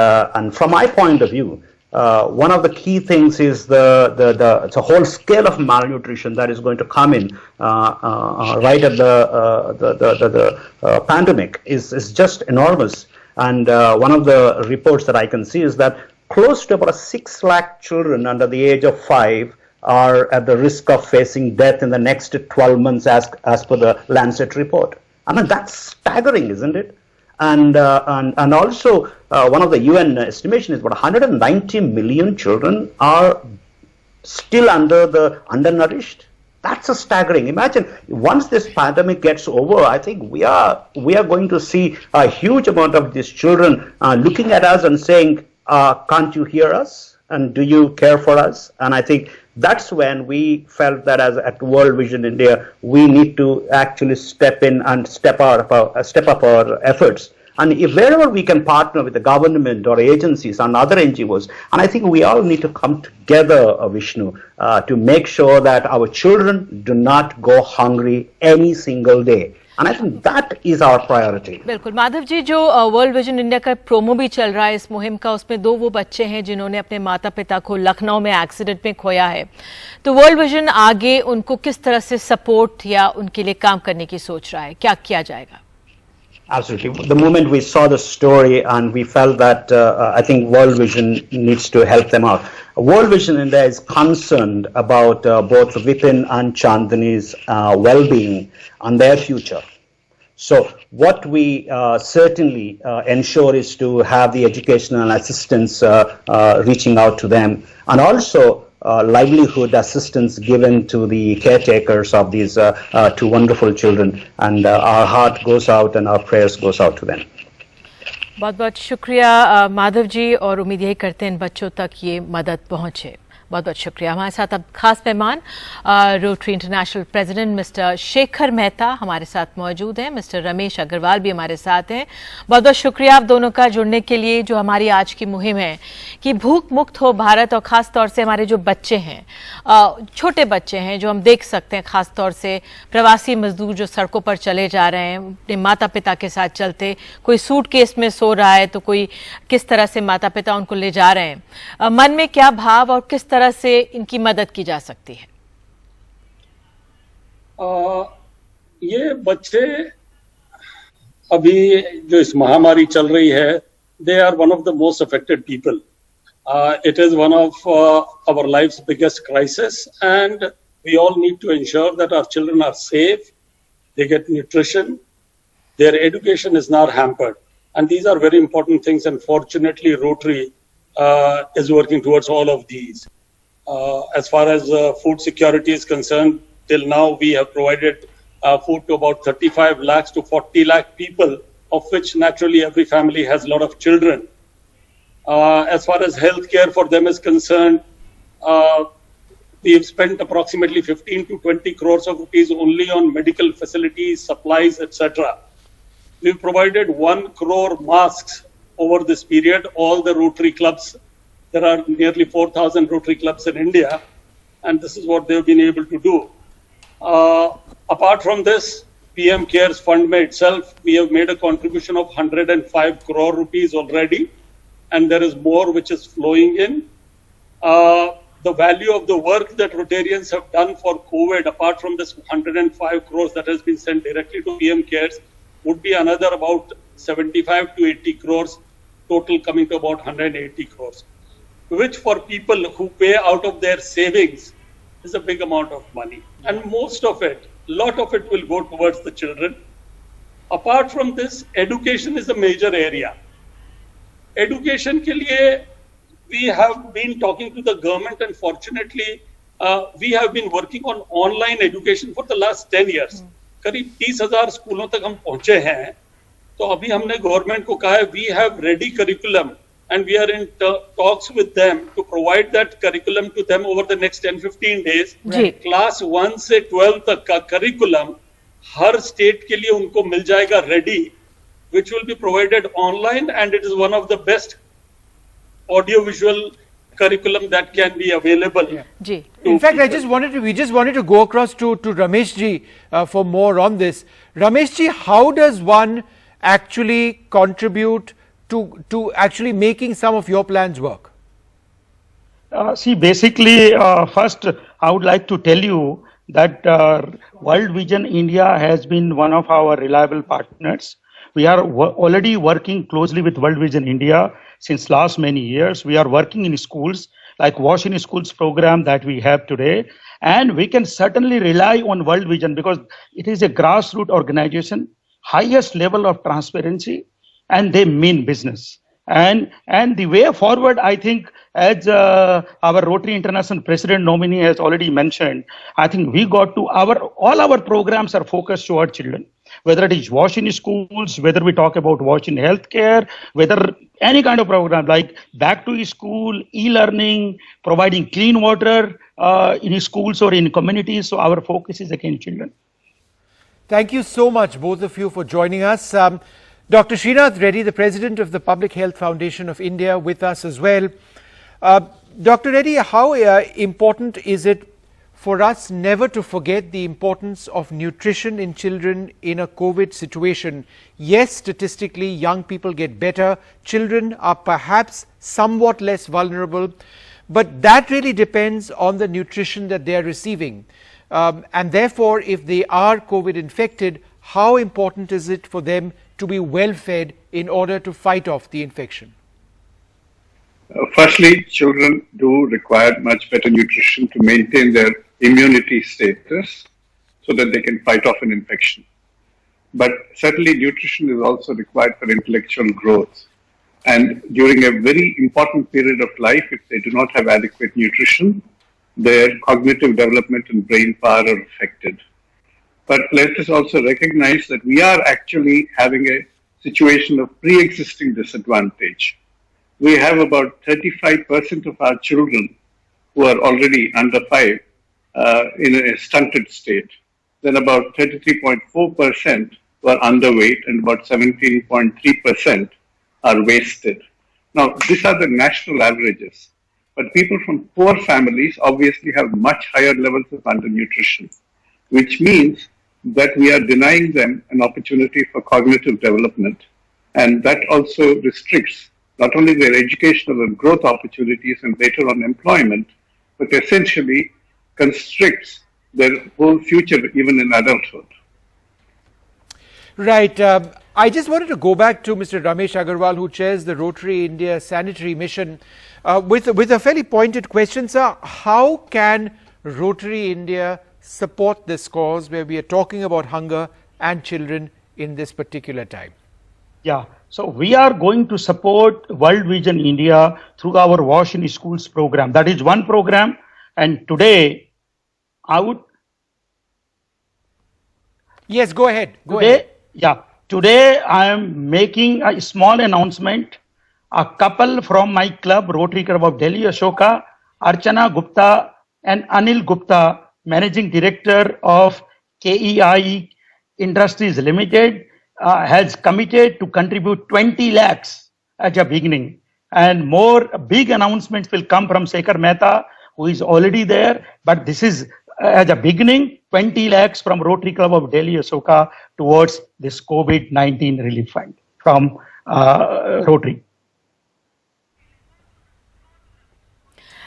S: from my point of view, one of the key things is the whole scale of malnutrition that is going to come in right at the pandemic is just enormous. And one of the reports that I can see is that close to about 6 lakh children under the age of 5 are at the risk of facing death in the next 12 months as per the Lancet report. I mean, that's staggering, isn't it? And also one of the UN estimation is about 190 million children are still undernourished. That's a staggering. Imagine once this pandemic gets over, I think we are going to see a huge amount of these children looking at us and saying, can't you hear us? And do you care for us? And I think that's when we felt that at World Vision India, we need to actually step in and step up our efforts. And if wherever we can partner with the government or agencies and other NGOs, and I think we all need to come together, Vishnu, to make sure that our children do not go hungry any single day. And I think that is our priority.
C: बिल्कुल माधव जी, जो world vision India का promo भी चल रहा है इस मुहिम का, उसमें 2 वो बच्चे हैं जिन्होंने अपने माता पिता को लखनऊ में एक्सीडेंट में खोया है, तो वर्ल्ड विजन आगे उनको किस तरह से सपोर्ट या उनके लिए काम करने की सोच रहा है, क्या किया जाएगा?
S: Absolutely. The moment we saw the story and we felt that I think World Vision needs to help them out. World Vision India is concerned about both Vipin and Chandani's well-being and their future. So what we certainly ensure is to have the educational assistance reaching out to them, and also livelihood assistance given to the caretakers of these 2 wonderful children, and our heart goes out and our prayers goes out to them.
C: बहुत बहुत शुक्रिया माधव जी, और उम्मीद यही करते हैं इन बच्चों तक ये मदद पहुंचे। बहुत बहुत शुक्रिया। हमारे साथ अब खास मेहमान rotary international president mister Shekhar Mehta हमारे साथ मौजूद हैं, मिस्टर रमेश अग्रवाल भी हमारे साथ हैं। बहुत बहुत शुक्रिया आप दोनों का जुड़ने के लिए। जो हमारी आज की मुहिम है कि भूख मुक्त हो भारत, और ख़ास तौर से हमारे जो बच्चे हैं, छोटे बच्चे हैं जो हम देख सकते हैं, ख़ास तौर से प्रवासी मजदूर जो सड़कों पर चले जा रहे हैं अपने माता पिता के साथ चलते, कोई सूटकेस में सो रहा है तो कोई किस तरह से माता पिता उनको ले जा रहे हैं, मन में क्या भाव और किस तरह से इनकी मदद की जा सकती है?
T: ये बच्चे अभी जो इस महामारी चल रही है, they are one of the most affected people. It is one of our life's biggest crisis, and we all need to ensure that our children are safe, they get nutrition, their education is not hampered. And these are very important things, and fortunately Rotary is working towards all of these. As far as food security is concerned, till now we have provided food to about 35 lakhs to 40 lakh people, of which naturally every family has a lot of children. As far as healthcare for them is concerned, we have spent approximately 15 to 20 crores of rupees only on medical facilities, supplies, etc. We've provided 1 crore masks over this period. All the Rotary clubs, there are nearly 4,000 Rotary clubs in India, and this is what they've been able to do. Apart from this, PM CARES Fund itself, we have made a contribution of 105 crore rupees already, and there is more which is flowing in. The value of the work that Rotarians have done for COVID, apart from this 105 crores that has been sent directly to PM CARES, would be another about 75 to 80 crores, total coming to about 180 crores, which for people who pay out of their savings is a big amount of money. And most of it, lot of it will go towards the children. Apart from this, education is a major area. Education ke liye, we have been talking to the government, and fortunately, we have been working on online education for the last 10 years. करीब 30,000 स्कूलों तक हम पहुंचे हैं। तो अभी हमने government को कहा है we have ready curriculum and we are in talks with them to provide that curriculum to them over the next 10-15 days. Class 1 से 12 तक का curriculum हर state के लिए उनको मिल जाएगा ready, which will be provided online, and it is one of the best audiovisual curriculum that can be available.
A: In fact, we just wanted to go across to Ramesh ji for more on this. Ramesh ji, how does one actually contribute to actually making some of your plans work?
S: See, basically, first, I would like to tell you that World Vision India has been one of our reliable partners. We are already working closely with World Vision India since last many years. We are working in schools like Wash in Schools program that we have today. And we can certainly rely on World Vision because it is a grassroots organization, highest level of transparency, and they mean business. And the way forward, I think, as our Rotary International President nominee has already mentioned, I think we got to all our programs are focused toward children. Whether it is Wash in Schools, whether we talk about Wash in Healthcare, whether any kind of program like Back to School, e-learning, providing clean water in schools or in communities. So our focus is again children.
A: Thank you so much, both of you, for joining us. Dr. Srinath Reddy, the President of the Public Health Foundation of India, with us as well. Dr. Reddy, how important is it for us never to forget the importance of nutrition in children in a COVID situation? Yes, statistically, young people get better. Children are perhaps somewhat less vulnerable, but that really depends on the nutrition that they are receiving. And therefore, if they are COVID infected, how important is it for them to be well fed in order to fight off the infection?
U: Firstly, children do require much better nutrition to maintain their immunity status so that they can fight off an infection. But certainly nutrition is also required for intellectual growth. And during a very important period of life, if they do not have adequate nutrition, their cognitive development and brain power are affected. But let us also recognize that we are actually having a situation of pre-existing disadvantage. We have about 35% of our children who are already under 5 in a stunted state. Then about 33.4% who are underweight and about 17.3% are wasted. Now, these are the national averages. But people from poor families obviously have much higher levels of undernutrition, which means that we are denying them an opportunity for cognitive development. And that also restricts not only their educational and growth opportunities and later on employment, but essentially constricts their whole future even in adulthood.
A: Right. I just wanted to go back to Mr. Ramesh Agarwal, who chairs the Rotary India Sanitary Mission, with a fairly pointed question, sir. How can Rotary India support this cause where we are talking about hunger and children in this particular time?
S: Yeah, so we are going to support World Vision India through our Wash in Schools program. That is one program, and today I would...
A: Yes, go ahead. Ahead.
S: Yeah, today I am making a small announcement. A couple from my club, Rotary Club of Delhi, Ashoka, Archana Gupta and Anil Gupta, Managing Director of KEI Industries Limited, has committed to contribute 20 lakhs as a beginning. And more big announcements will come from Shekhar Mehta, who is already there. But this is as a beginning, 20 lakhs from Rotary Club of Delhi, Ashoka towards this COVID-19 relief fund from Rotary.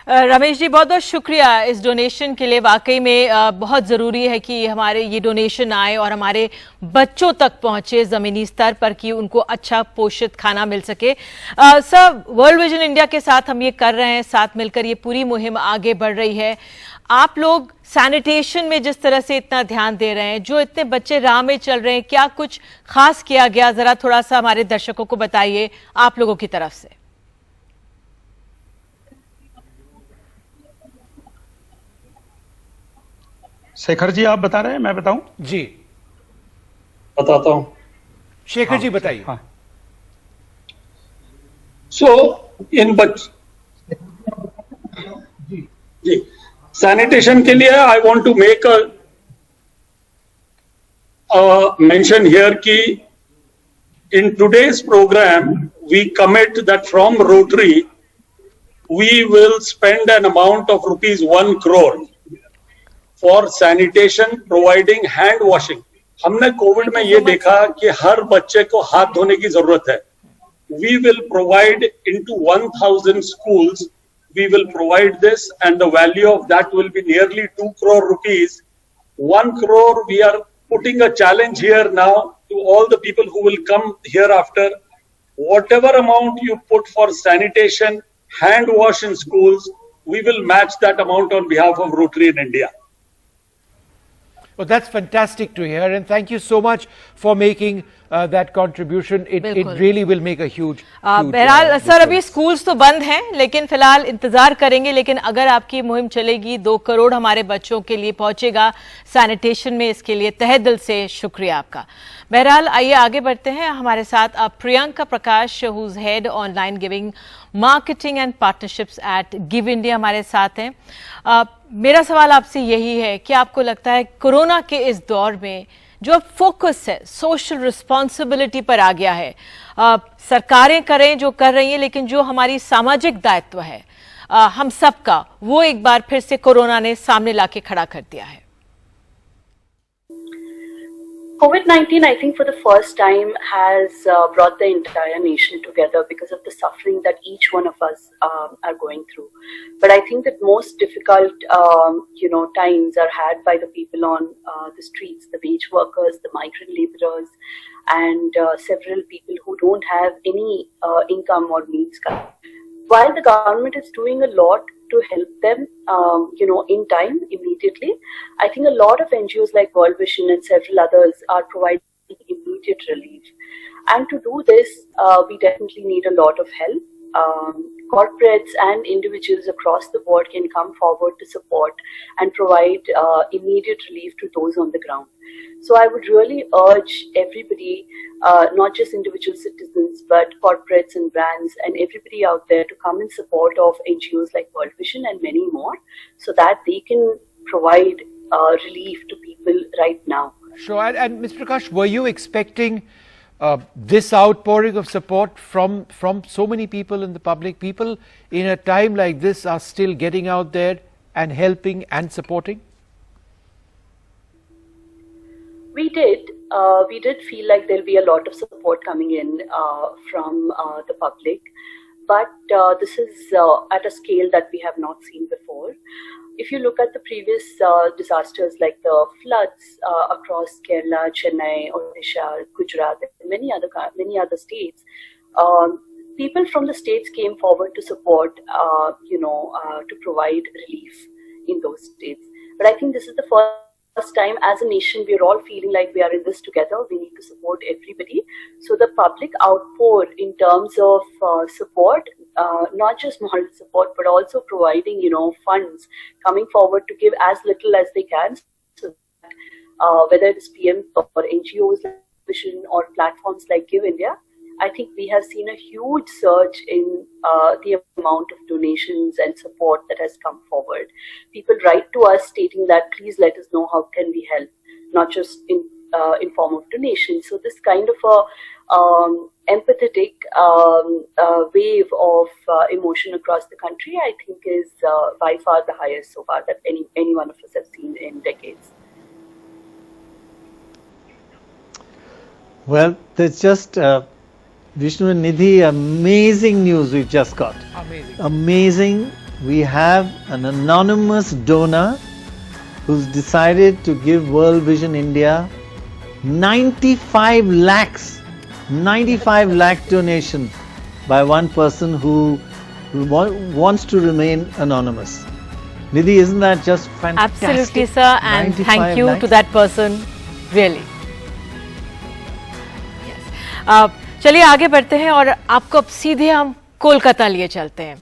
C: Ramesh ji, बहुत बहुत शुक्रिया इस donation के लिए। वाकई में बहुत ज़रूरी है कि हमारे ये डोनेशन आए और हमारे बच्चों तक पहुंचे ज़मीनी स्तर पर, कि उनको अच्छा पोषित खाना मिल सके। सर, वर्ल्ड विजन इंडिया के साथ हम ये कर रहे हैं, साथ मिलकर ये पूरी मुहिम आगे बढ़ रही है। आप लोग सैनिटेशन में जिस तरह से इतना ध्यान दे रहे हैं, जो इतने बच्चे राह में चल रहे हैं, क्या कुछ खास किया गया? ज़रा थोड़ा सा हमारे दर्शकों को बताइए आप लोगों की तरफ से।
S: शेखर जी, आप बता रहे हैं, मैं बताऊं?
A: जी,
T: बताता हूं।
A: शेखर जी बताइए.
T: So in जी सैनिटेशन के लिए I want to make a mention here कि in today's program we commit that from Rotary we will spend an amount of ₹1 crore for sanitation, providing hand washing. हमने Covid में ये देखा कि हर बच्चे को हाथ धोने की जरूरत है. We will provide into 1,000 schools. We will provide this, and the value of that will be nearly 2 crore rupees. 1 crore. We are putting a challenge here now to all the people who will come hereafter. Whatever amount you put for sanitation, hand wash in schools, we will match that amount on behalf of Rotary in India.
A: Well, that's fantastic to hear, and thank you so much for making that contribution. It really will make a huge.
C: बहरहाल sir अभी schools तो बंद हैं, लेकिन फिलहाल इंतजार करेंगे. लेकिन अगर आपकी मुहिम चलेगी, 2 करोड़ हमारे बच्चों के लिए पहुंचेगा सैनिटेशन में, इसके लिए तहे दिल से शुक्रिया आपका. बहरहाल आइए आगे बढ़ते हैं. हमारे साथ Priyanka Prakash, who is head online giving marketing and partnerships at give India, हमारे साथ हैं. मेरा सवाल आपसे यही है कि आपको लगता है कोरोना के इस दौर में जो फोकस है सोशल रिस्पॉन्सिबिलिटी पर आ गया है, सरकारें करें जो कर रही हैं, लेकिन जो हमारी सामाजिक दायित्व है हम सबका, वो एक बार फिर से कोरोना ने सामने लाके खड़ा कर दिया है.
D: COVID-19, I think for the first time has brought the entire nation together because of the suffering that each one of us are going through. But I think that most difficult, times are had by the people on the streets, the wage workers, the migrant laborers, and several people who don't have any income or means. While the government is doing a lot to help them, in time, immediately, I think a lot of NGOs like World Vision and several others are providing immediate relief. And to do this, we definitely need a lot of help. Corporates and individuals across the board can come forward to support and provide immediate relief to those on the ground. So I would really urge everybody, not just individual citizens, but corporates and brands and everybody out there to come in support of NGOs like World Vision and many more, so that they can provide relief to people right now.
A: Sure. And Ms. Prakash, were you expecting this outpouring of support from so many people in the public? People in a time like this are still getting out there and helping and supporting?
D: We did. We did feel like there'll be a lot of support coming in from the public, but this is at a scale that we have not seen before. If you look at the previous disasters like the floods across Kerala, Chennai, Odisha, Gujarat, and many other states, people from the states came forward to support, to provide relief in those states. But I think this is the first time as a nation we are all feeling like we are in this together. We need to support everybody. So the public outpour in terms of support, not just moral support, but also providing, funds, coming forward to give as little as they can. So that, whether it's PM or NGOs like Vision or platforms like Give India, I think we have seen a huge surge in the amount of donations and support that has come forward. People write to us stating that please let us know how can we help, not just in form of donation. So this kind of a empathetic wave of emotion across the country, I think is by far the highest so far that any one of us have seen in decades.
B: Well, there's just Vishnu and Nidhi, amazing news we've just got. Amazing. We have an anonymous donor who's decided to give World Vision India 95 lakhs donation by one person who wants to remain anonymous. Nidhi, isn't that just fantastic?
C: Absolutely, sir, and thank you to that person, really. Yes. चलिए आगे बढ़ते हैं और आपको अब सीधे हम कोलकाता लिए चलते हैं।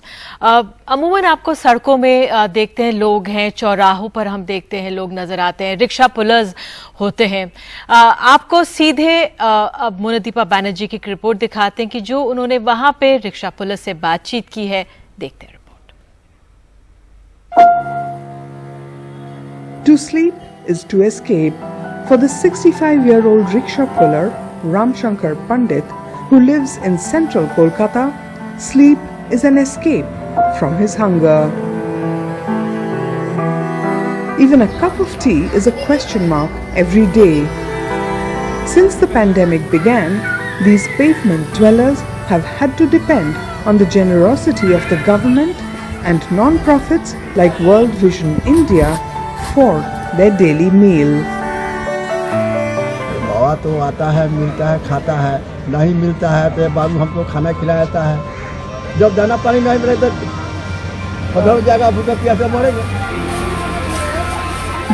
C: अमूमन आपको सड़कों में देखते हैं, लोग हैं, चौराहों पर हम देखते हैं लोग नजर आते हैं, रिक्शा पुलर्स होते हैं। आपको सीधे अब मोनादीपा बैनर्जी की रिपोर्ट दिखाते हैं कि जो उन्होंने वहां पे रिक्शा पुलर्स से बातचीत की है, देखते हैं report.
E: To sleep is to escape. For the 65-year-old rickshaw puller Ramshankar Pandit, who lives in central Kolkata, sleep is an escape from his hunger. Even a cup of tea is a question mark every day. Since the pandemic began, these pavement dwellers have had to depend on the generosity of the government and non-profits like World Vision India for their daily meal.
V: दवा तो आता है, मिलता है, खाता है, नहीं मिलता है तो बाद में हमको खाना खिलाया जाता है। जब दाना पानी नहीं मिले तो खत्म हो जाएगा, भूखे प्यासे मरेंगे।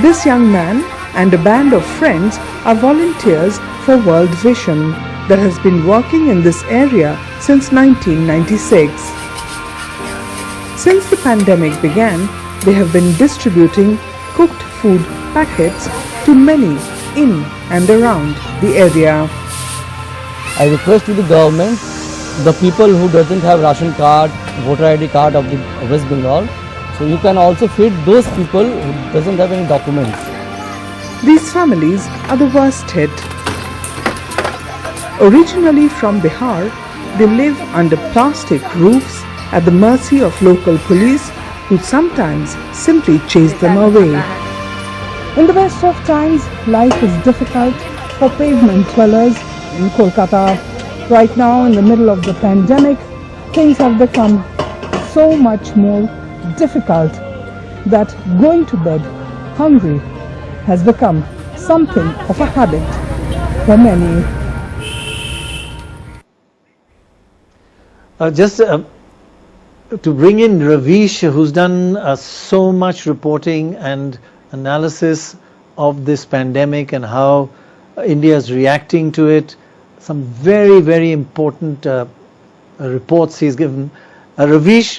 E: This young man and a band of friends are volunteers for World Vision that has been working in this area since 1996. Since the pandemic began, they have been distributing cooked food packets to many in and around the area.
W: I request to the government, the people who doesn't have ration card, voter ID card of the West Bengal, so you can also feed those people who doesn't have any documents.
E: These families are the worst hit. Originally from Bihar, they live under plastic roofs at the mercy of local police who sometimes simply chase them away. In the best of times, life is difficult for pavement dwellers in Kolkata. Right now, in the middle of the pandemic, things have become so much more difficult that going to bed hungry has become something of a habit for many.
B: Just to bring in Ravish, who's done so much reporting and analysis of this pandemic and how India is reacting to it. Some very, very important reports he's given. Ravish,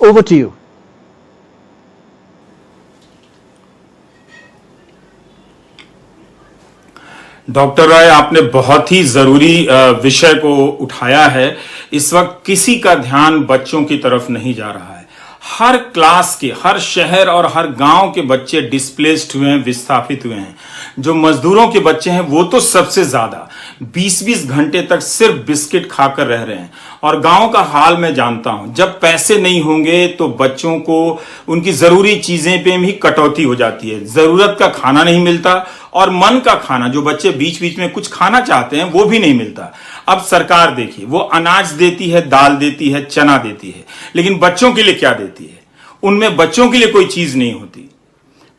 B: over to you.
X: Doctor Roy, आपने बहुत ही जरूरी विषय को उठाया है। इस वक्त किसी का ध्यान बच्चों की तरफ नहीं जा रहा है। हर क्लास के, हर शहर और हर गांव के बच्चे डिस्प्लेस्ड हुए हैं, विस्थापित हुए हैं। जो मजदूरों के बच्चे हैं वो तो सबसे ज्यादा 20-20 घंटे तक सिर्फ बिस्किट खाकर रह रहे हैं। और गांव का हाल मैं जानता हूं, जब पैसे नहीं होंगे तो बच्चों को उनकी जरूरी चीजें पे भी कटौती हो जाती है। जरूरत का खाना नहीं मिलता और मन का खाना, जो बच्चे बीच बीच में कुछ खाना चाहते हैं, वो भी नहीं मिलता। अब सरकार देखिए, वो अनाज देती है, दाल देती है, चना देती है, लेकिन बच्चों के लिए क्या देती है? उनमें बच्चों के लिए कोई चीज नहीं होती।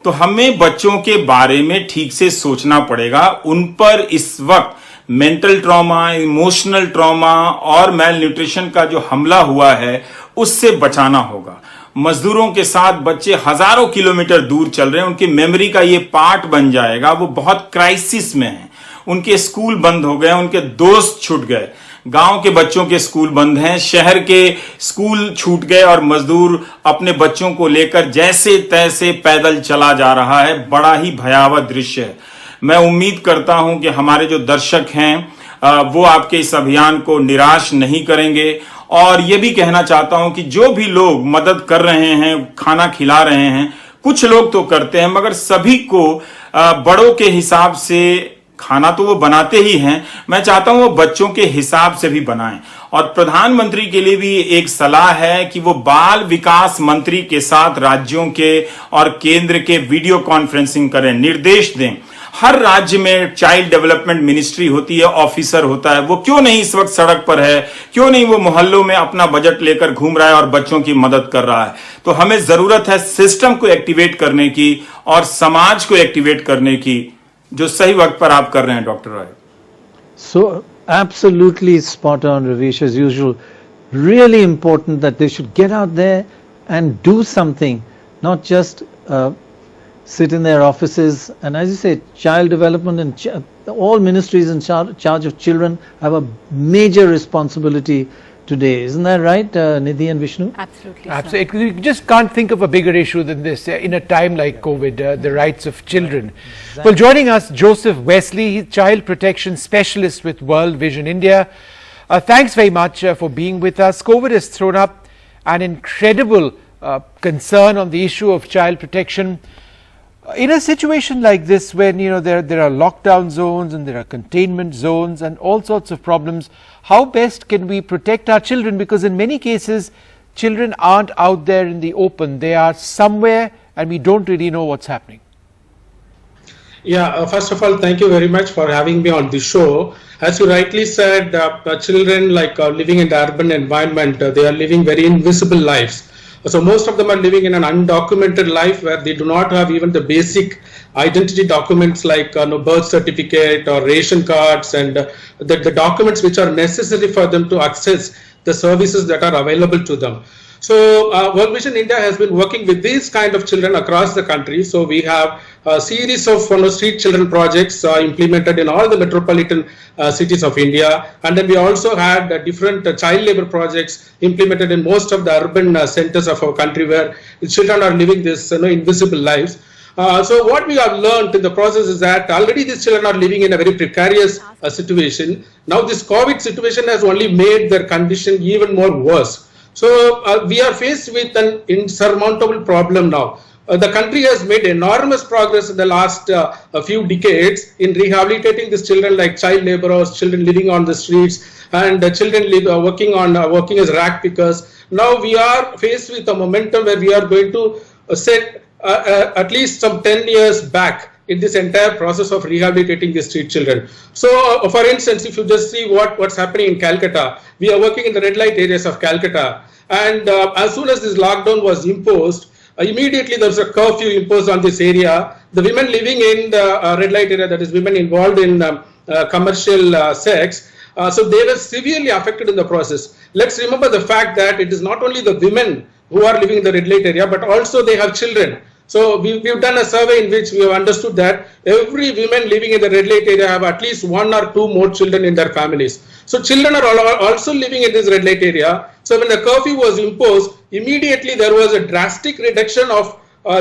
X: तो हमें बच्चों के बारे में ठीक से सोचना पड़ेगा। उन पर इस वक्त मेंटल ट्रॉमा, इमोशनल ट्रॉमा और मेल न्यूट्रिशन का जो हमला हुआ है, उससे बचाना होगा। मजदूरों के साथ बच्चे हजारों किलोमीटर दूर चल रहे हैं, उनकी मेमोरी का ये पार्ट बन जाएगा। वो बहुत क्राइसिस में हैं, उनके स्कूल बंद हो गए, उनके दोस्त छूट गए। गांव के बच्चों के स्कूल बंद हैं, शहर के स्कूल छूट गए और मजदूर अपने बच्चों को लेकर जैसे तैसे पैदल चला जा रहा है। बड़ा ही भयावह दृश्य है। मैं उम्मीद करता हूं कि हमारे जो दर्शक हैं वो आपके इस अभियान को निराश नहीं करेंगे। और ये भी कहना चाहता हूं कि जो भी लोग मदद कर रहे हैं, खाना खिला रहे हैं, कुछ लोग तो करते हैं, मगर सभी को बड़ों के हिसाब से खाना तो वो बनाते ही हैं। मैं चाहता हूं वो बच्चों के हिसाब से भी बनाएं। और प्रधानमंत्री के लिए भी एक सलाह है कि वो बाल विकास मंत्री के साथ राज्यों के और केंद्र के वीडियो कॉन्फ्रेंसिंग करें, निर्देश दें। हर राज्य में चाइल्ड डेवलपमेंट मिनिस्ट्री होती है, ऑफिसर होता है, वो क्यों नहीं इस वक्त सड़क पर है? क्यों नहीं वो मोहल्लों में अपना बजट लेकर घूम रहा है और बच्चों की मदद कर रहा है? तो हमें जरूरत है सिस्टम को एक्टिवेट करने की और समाज को एक्टिवेट करने की, जो सही वक्त पर आप कर रहे हैं doctor Roy.
B: So absolutely spot on, Ravish, as usual. Really important that they should get out there and do something, not just sit in their offices. And as you say, child development and all ministries in charge of children have a major responsibility today. Isn't that right, Nidhi and Vishnu?
C: Absolutely.
A: Absolutely. You just can't think of a bigger issue than this in a time like COVID, the rights of children. Well, joining us, Joseph Wesley, he's Child Protection Specialist with World Vision India. Thanks very much for being with us. COVID has thrown up an incredible concern on the issue of child protection. In a situation like this, when there are lockdown zones and there are containment zones and all sorts of problems, how best can we protect our children? Because in many cases, children aren't out there in the open. They are somewhere and we don't really know what's happening.
F: Yeah, first of all, thank you very much for having me on the show. As you rightly said, children living in the urban environment, they are living very invisible lives. So most of them are living in an undocumented life where they do not have even the basic identity documents like birth certificate or ration cards and the documents which are necessary for them to access the services that are available to them. So World Vision India has been working with these kind of children across the country. So we have a series of street children projects implemented in all the metropolitan cities of India. And then we also had different child labor projects implemented in most of the urban centers of our country where the children are living this invisible lives. So what we have learned in the process is that already these children are living in a very precarious situation. Now this COVID situation has only made their condition even more worse. So we are faced with an insurmountable problem now. The country has made enormous progress in the last few decades in rehabilitating these children like child laborers, children living on the streets, and children working as rag pickers. Now we are faced with a momentum where we are going to set at least some 10 years back in this entire process of rehabilitating the street children. So for instance, if you just see what's happening in Calcutta, we are working in the red light areas of Calcutta, and as soon as this lockdown was imposed, immediately there was a curfew imposed on this area. The women living in the red light area, that is women involved in commercial sex, so they were severely affected in the process. Let's remember the fact that it is not only the women who are living in the red light area, but also they have children. So we've done a survey in which we have understood that every woman living in the red light area have at least 1 or 2 more children in their families. So children are also living in this red light area. So when the curfew was imposed, immediately there was a drastic reduction of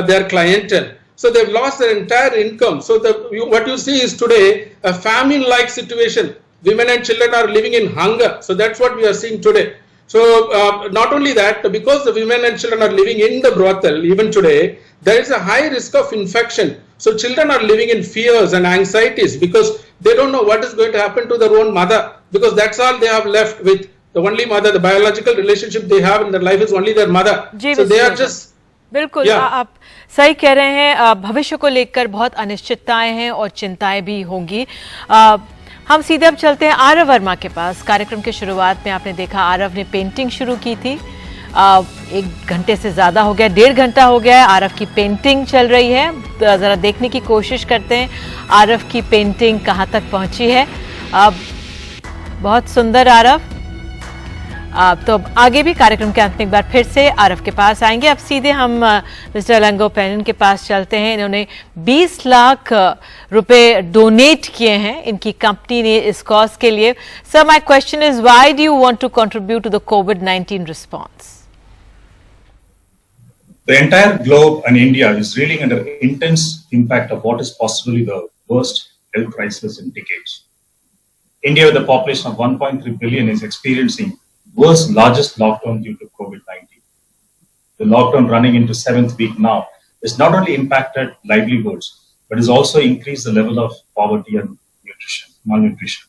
F: their clientele. So they've lost their entire income. So what you see is today a famine-like situation. Women and children are living in hunger. So that's what we are seeing today. So not only that, because the women and children are living in the brothel even today, there is a high risk of infection. So children are living in fears and anxieties because they don't know what is going to happen to their own mother, because that's all they have left with. The only mother, the biological relationship they have in their life is only their mother. So they are just
C: बिल्कुल आप सही कह रहे हैं। भविष्य को लेकर बहुत अनिश्चितताएं हैं और चिंताएं भी होंगी। हम सीधे अब चलते हैं आरव वर्मा के पास। कार्यक्रम के शुरुआत में आपने देखा आरव ने पेंटिंग शुरू की थी। 1 घंटे से ज़्यादा हो गया, 1.5 घंटा हो गया है, आरव की पेंटिंग चल रही है। ज़रा देखने की कोशिश करते हैं आरव की पेंटिंग कहाँ तक पहुँची है। बहुत सुंदर आरव। तो आगे भी कार्यक्रम के अंत में एक बार फिर से आरव के पास आएंगे। अब सीधे हम मिस्टर अलंगो पेनन के पास चलते हैं। इन्होंने 20 लाख रुपए डोनेट किए हैं इनकी कंपनी ने इस कॉज के लिए। Sir, my question is why do you want to contribute to the कोविड-19 response?
G: The entire globe and India is reeling under intense impact of what is possibly the worst health crisis in decades. India, with a population of 1.3 billion, is experiencing world's largest lockdown due to COVID-19. The lockdown running into 7th week now has not only impacted livelihoods, but has also increased the level of poverty and malnutrition.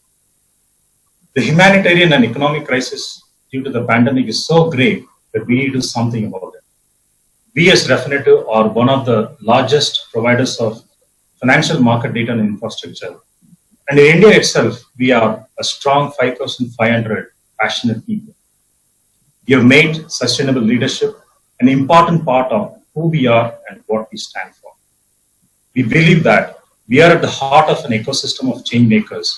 G: The humanitarian and economic crisis due to the pandemic is so grave that we need to do something about it. We as Refinitiv are one of the largest providers of financial market data and infrastructure. And in India itself, we are a strong 5,500 passionate people. We have made sustainable leadership an important part of who we are and what we stand for. We believe that we are at the heart of an ecosystem of change makers.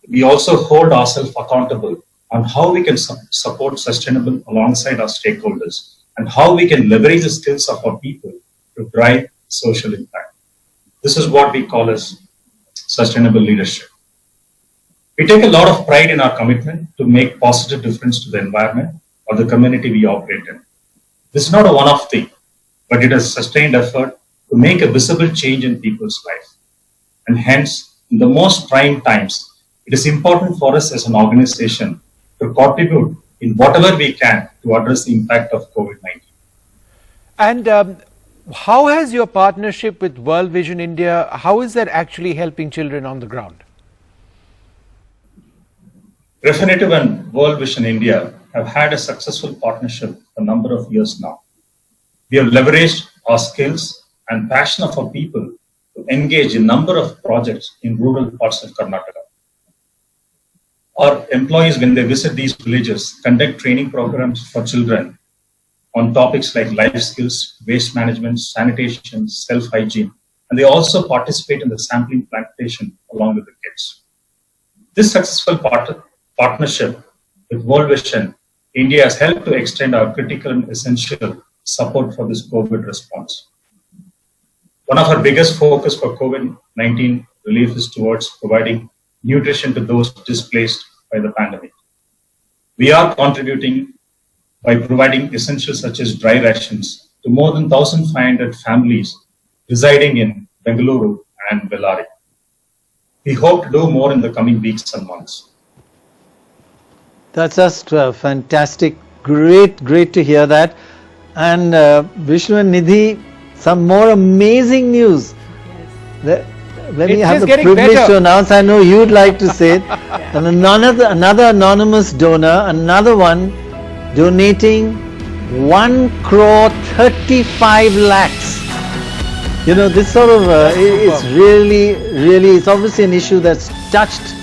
G: We also hold ourselves accountable on how we can support sustainable alongside our stakeholders and how we can leverage the skills of our people to drive social impact. This is what we call as sustainable leadership. We take a lot of pride in our commitment to make positive difference to the environment or the community we operate in. This is not a one-off thing, but it is a sustained effort to make a visible change in people's lives. And hence, in the most trying times, it is important for us as an organization to contribute in whatever we can to address the impact of COVID-19.
A: And how has your partnership with World Vision India, how is that actually helping children on the ground?
G: Refinitiv and World Vision India have had a successful partnership for a number of years now. We have leveraged our skills and passion of our people to engage in a number of projects in rural parts of Karnataka. Our employees, when they visit these villages, conduct training programs for children on topics like life skills, waste management, sanitation, self-hygiene, and they also participate in the sampling plantation along with the kids. This successful partnership with World Vision India has helped to extend our critical and essential support for this COVID response. One of our biggest focus for COVID-19 relief is towards providing nutrition to those displaced by the pandemic. We are contributing by providing essentials such as dry rations to more than 1,500 families residing in Bengaluru and Bellary. We hope to do more in the coming weeks and months.
B: That's just fantastic. Great to hear that. And Vishnu and Nidhi, some more amazing news. When we have the privilege to announce, I know you'd like to say it. And another anonymous donor, another one donating 1 crore 35 lakhs. You know, this sort of, it's really, it's obviously an issue that's touched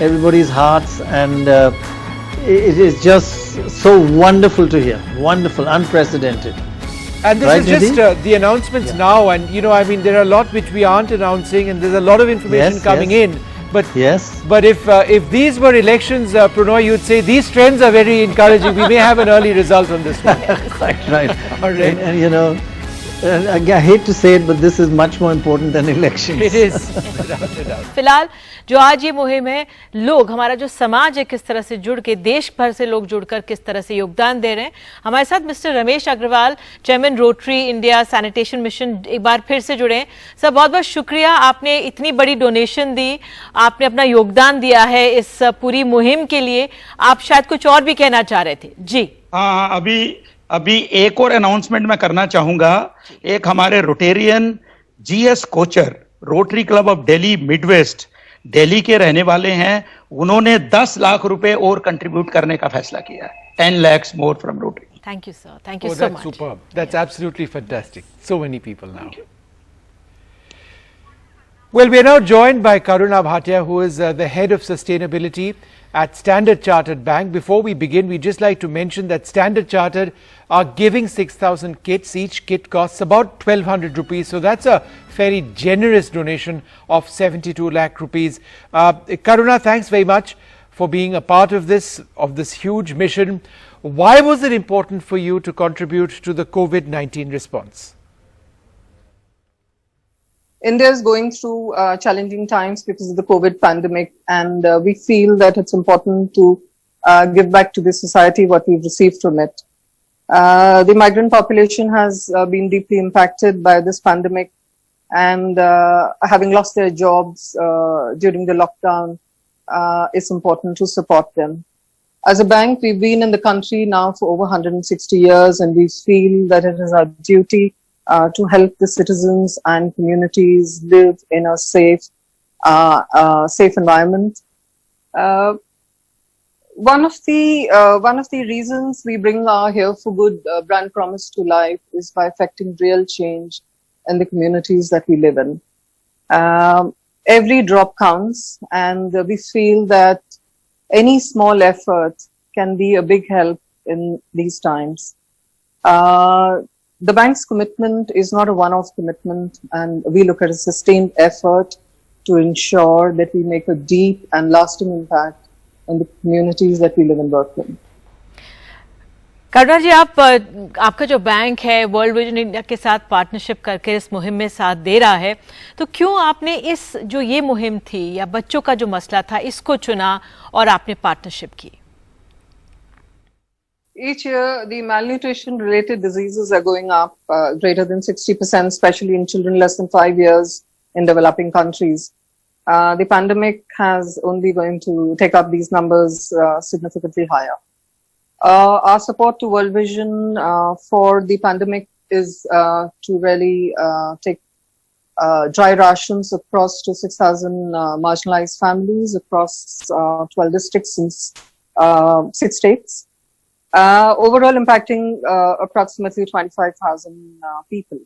B: everybody's hearts, and it is just so wonderful to hear. Wonderful, unprecedented.
A: And this
B: right,
A: is just the announcements now, and you know, I mean, there are a lot which we aren't announcing, and there's a lot of information coming in. But but if these were elections, Pranoy, you'd say these trends are very encouraging. We may have an early result on this one.
B: right.
A: All right.
B: And you know, I hate to say it, but this is much more important than elections.
A: It is.
C: फिलहाल जो आज ये मुहिम है, लोग, हमारा जो समाज है किस तरह से जुड़ के, देश भर से लोग जुड़कर किस तरह से योगदान दे रहे हैं। हमारे साथ mister Ramesh Agarwal, chairman Rotary India sanitation mission, एक बार फिर से जुड़े हैं। सर, बहुत बहुत शुक्रिया, आपने इतनी बड़ी डोनेशन दी, आपने अपना योगदान दिया है इस पूरी मुहिम के लिए। आप शायद कुछ और भी कहना चाह रहे थे। जी
H: हाँ, अभी एक और अनाउंसमेंट मैं करना चाहूंगा। एक हमारे Rotarian GS Kochar, Rotary club of Delhi Midwest, Delhi के रहने वाले हैं, उन्होंने 10 लाख रुपए और कंट्रीब्यूट करने का फैसला किया है। 10 lakhs more from Rotary.
C: Thank you, sir. Thank you so much.
A: That's superb. That's absolutely fantastic. So many people now. Well, we are now joined by Karuna Bhatia, who is the head of sustainability at Standard Chartered Bank. Before we begin, we'd just like to mention that Standard Chartered are giving 6,000 kits. Each kit costs about 1,200 rupees. So that's a very generous donation of 72 lakh rupees. Karuna, thanks very much for being a part of this huge mission. Why was it important for you to contribute to the COVID-19 response?
I: India is going through challenging times because of the COVID pandemic, and we feel that it's important to give back to the society what we've received from it. The migrant population has been deeply impacted by this pandemic, and having lost their jobs during the lockdown, it's important to support them. As a bank, we've been in the country now for over 160 years, and we feel that it is our duty to help the citizens and communities live in a safe environment. One of the reasons we bring our Here for Good brand promise to life is by affecting real change in the communities that we live in. Every drop counts, and we feel that any small effort can be a big help in these times. The bank's commitment is not a one-off commitment, and we look at a sustained effort to ensure that we make a deep and lasting impact in the communities that we live and work in.
C: करुणा जी, आपका जो bank है world vision India के साथ partnership करके इस मुहिम में साथ दे रहा है, तो क्यों आपने ये मुहिम थी या बच्चों का जो मसला था इसको चुना और आपने पार्टनरशिप की?
I: Each year, the malnutrition-related diseases are going up greater than 60%, especially in children less than 5 years in developing countries. The pandemic has only going to take up these numbers significantly higher. Our support to World Vision for the pandemic is to really take dry rations across to 6,000 marginalized families across 12 districts in 6 states. Overall impacting approximately 25,000 people.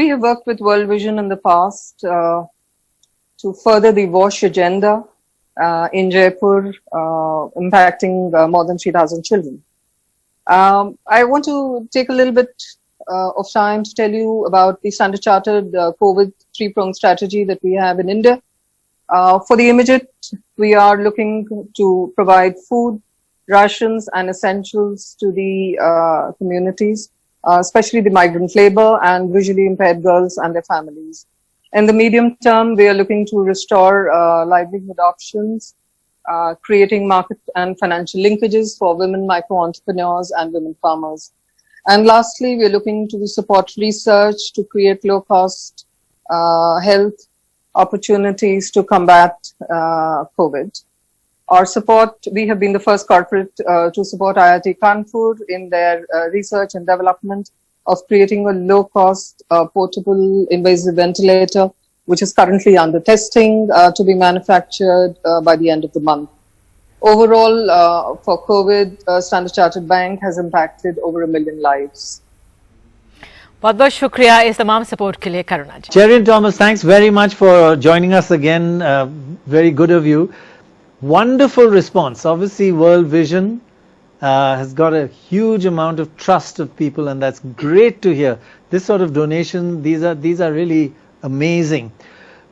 I: We have worked with World Vision in the past to further the WASH agenda in Jaipur, impacting more than 3,000 children. I want to take a little bit of time to tell you about the Standard Chartered COVID 3-pronged strategy that we have in India. For the immediate, we are looking to provide food, rations and essentials to the communities, especially the migrant labor and visually impaired girls and their families. In the medium term, we are looking to restore livelihood options, creating market and financial linkages for women micro-entrepreneurs and women farmers. And lastly, we are looking to support research to create low-cost health opportunities to combat COVID. Our support, we have been the first corporate to support IIT Kanpur in their research and development of creating a low-cost portable invasive ventilator, which is currently under testing to be manufactured by the end of the month. Overall, for COVID, Standard Chartered Bank has impacted over 1 million lives.
C: बहुत बहुत शुक्रिया इस तमाम support के लिए करुणा जी.
B: Cherin Thomas, thanks very much for joining us again. Very good of you. Wonderful response. Obviously, World Vision has got a huge amount of trust of people, and that's great to hear. This sort of donation, these are really amazing.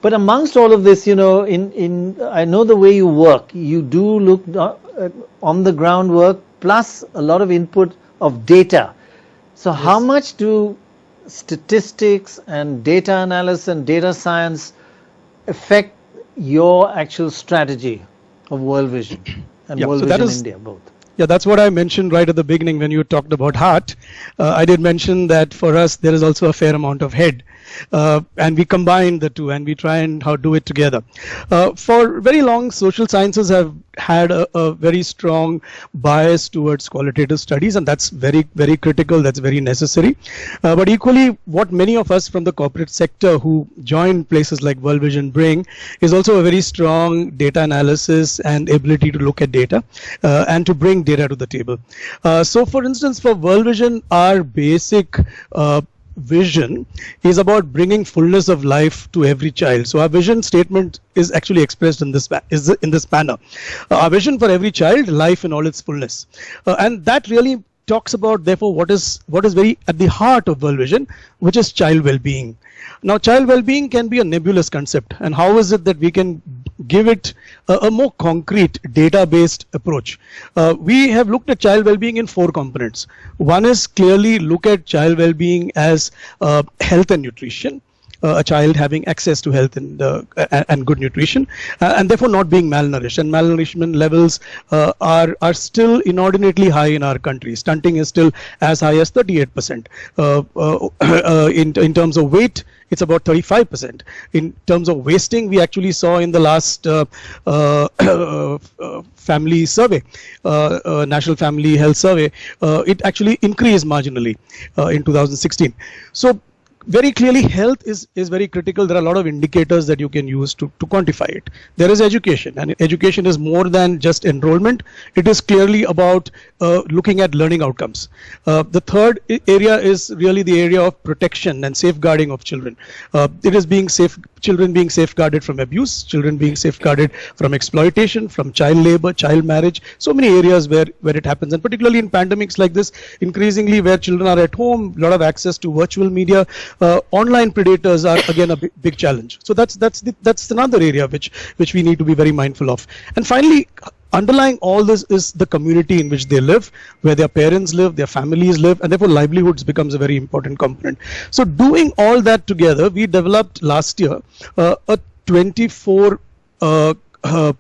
B: But amongst all of this, you know, I know the way you work. You do look on the ground work plus a lot of input of data. So yes. How much do statistics and data analysis and data science affect your actual strategy of World Vision and World Vision India both?
J: Yeah, that's what I mentioned right at the beginning when you talked about heart. I did mention that for us there is also a fair amount of head, and we combine the two and we try and do it together. For very long, social sciences have had a very strong bias towards qualitative studies, and that's very, very critical, that's very necessary. But equally, what many of us from the corporate sector who join places like World Vision bring is also a very strong data analysis and ability to look at data and to bring data to the table. So for instance, for World Vision, our basic vision is about bringing fullness of life to every child. So our vision statement is actually expressed in this manner. Our vision for every child, life in all its fullness, and that really talks about therefore what is very at the heart of World Vision, which is child well-being. Now, child well-being can be a nebulous concept, and how is it that we can give it a more concrete data-based approach? We have looked at child well-being in 4 components. One is clearly look at child well-being as health and nutrition. A child having access to health and good nutrition, and therefore not being malnourished. And malnourishment levels are still inordinately high in our country. Stunting is still as high as 38%. In terms of weight, it's about 35%. In terms of wasting, we actually saw in the last family survey, National Family Health Survey, it actually increased marginally in 2016. So very clearly, health is very critical. There are a lot of indicators that you can use to quantify it. There is education, and education is more than just enrollment. It is clearly about looking at learning outcomes. The third area is really the area of protection and safeguarding of children. It is children being safeguarded from abuse, children being safeguarded from exploitation, from child labor, child marriage, so many areas where it happens, and particularly in pandemics like this, increasingly where children are at home, a lot of access to virtual media, online predators are again a big challenge. So that's another area which we need to be very mindful of. And finally, underlying all this is the community in which they live, where their parents live, their families live, and therefore livelihoods becomes a very important component. So doing all that together, we developed last year a 24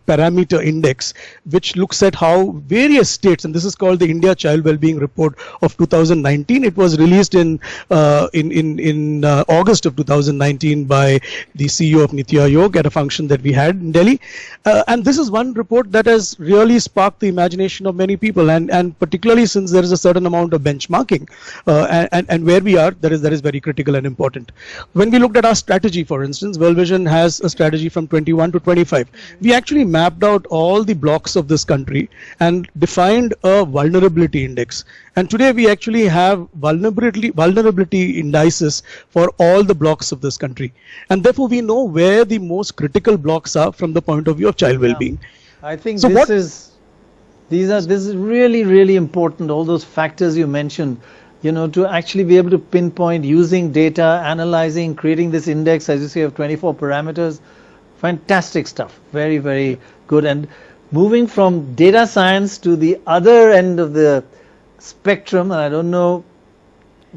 J: parameter index, which looks at how various states, and this is called the India Child Wellbeing Report of 2019. It was released in August of 2019 by the CEO of Niti Aayog at a function that we had in Delhi. And this is one report that has really sparked the imagination of many people, and particularly since there is a certain amount of benchmarking, and where we are, that is very critical and important. When we looked at our strategy, for instance, World Vision has a strategy from 21 to 25. We actually mapped out all the blocks of this country and defined a vulnerability index. And today we actually have vulnerability indices for all the blocks of this country. And therefore we know where the most critical blocks are from the point of view of child well-being.
B: I think
J: so
B: this is really, really important, all those factors you mentioned, you know, to actually be able to pinpoint using data, analyzing, creating this index, as you say, of 24 parameters. Fantastic stuff. Very, very good. And moving from data science to the other end of the spectrum, and I don't know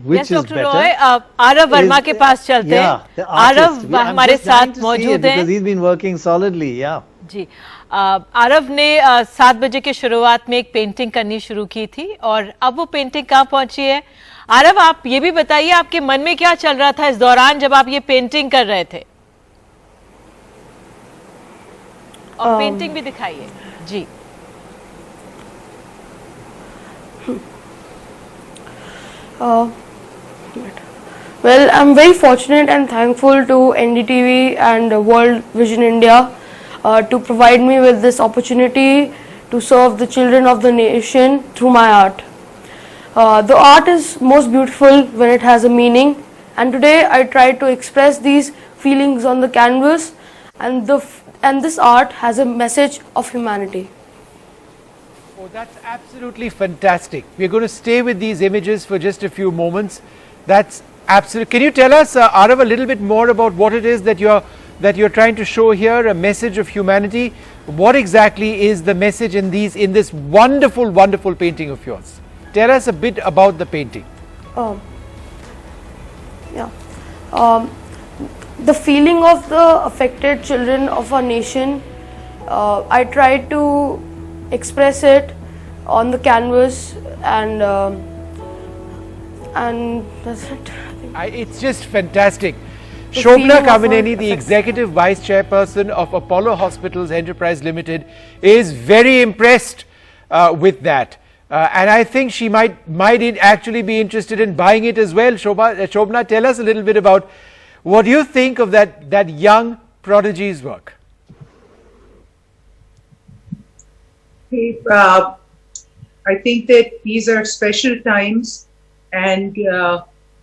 B: which is
C: Dr.
B: better.
C: Roy, Arav Verma के पास चलते हैं. Arav हमारे साथ मौजूद हैं.
B: Because he's been working solidly, yeah.
C: जी, आरव ने 7 बजे की शुरुआत में एक पेंटिंग करनी शुरू की थी और अब वो पेंटिंग कहाँ पहुंची है? आरव, आप ये भी बताइए, आपके मन में क्या चल रहा था इस दौरान जब आप ये पेंटिंग कर रहे थे? और पेंटिंग भी दिखाइए जी.
K: Well, I'm very fortunate and thankful to NDTV and World Vision India to provide me with this opportunity to serve the children of the nation through my art. The art is most beautiful when it has a meaning, and today I tried to express these feelings on the canvas, and this art has a message of humanity.
A: Oh, that's absolutely fantastic. We're going to stay with these images for just a few moments. That's absolutely. Can you tell us, Arav, a little bit more about what it is that you're trying to show here? A message of humanity. What exactly is the message in this wonderful, wonderful painting of yours? Tell us a bit about the painting.
K: The feeling of the affected children of our nation, I tried to express it on the canvas, and that's it.
A: It's just fantastic. Shobna Kamineni, the Executive Vice Chairperson of Apollo Hospitals Enterprise Limited, is very impressed with that. And I think she might actually be interested in buying it as well. Shobna, tell us a little bit about what you think of that young prodigy's work.
L: I think that these are special times, and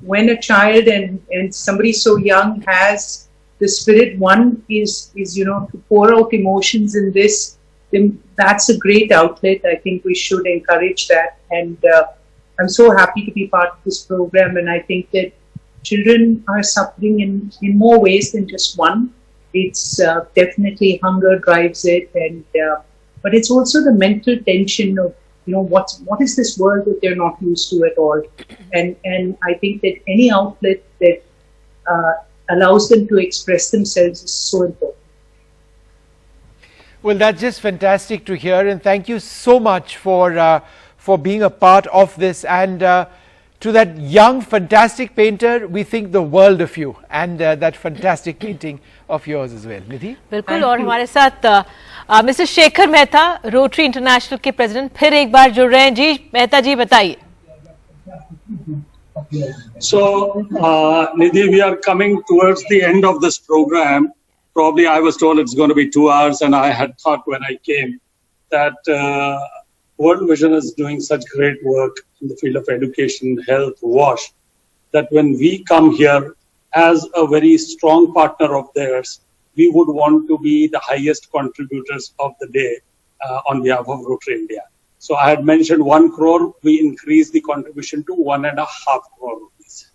L: when a child and somebody so young has the spirit, one is to pour out emotions in this, then that's a great outlet. I think we should encourage that, and I'm so happy to be part of this program, and I think that children are suffering in more ways than just one. It's definitely hunger drives it, and but it's also the mental tension of what is this world that they're not used to at all, and I think that any outlet that allows them to express themselves is so important.
A: Well, that's just fantastic to hear, and thank you so much for being a part of this. And to that young, fantastic painter, we think the world of you and that fantastic painting of yours as well. Nidhi?
C: बिल्कुल. और हमारे साथ mister Shekhar Mehta, rotary international के president, फिर एक बार जुड़ रहे हैं. जी मेहता जी, बताइए.
T: So, Nidhi, we are coming towards the end of this program. Probably I was told it's going to be 2 hours, and I had thought when I came that World Vision is doing such great work in the field of education, health, WASH, that when we come here as a very strong partner of theirs, we would want to be the highest contributors of the day on behalf of Rotary India. So I had mentioned 1 crore, we increased the contribution to 1.5 crore rupees.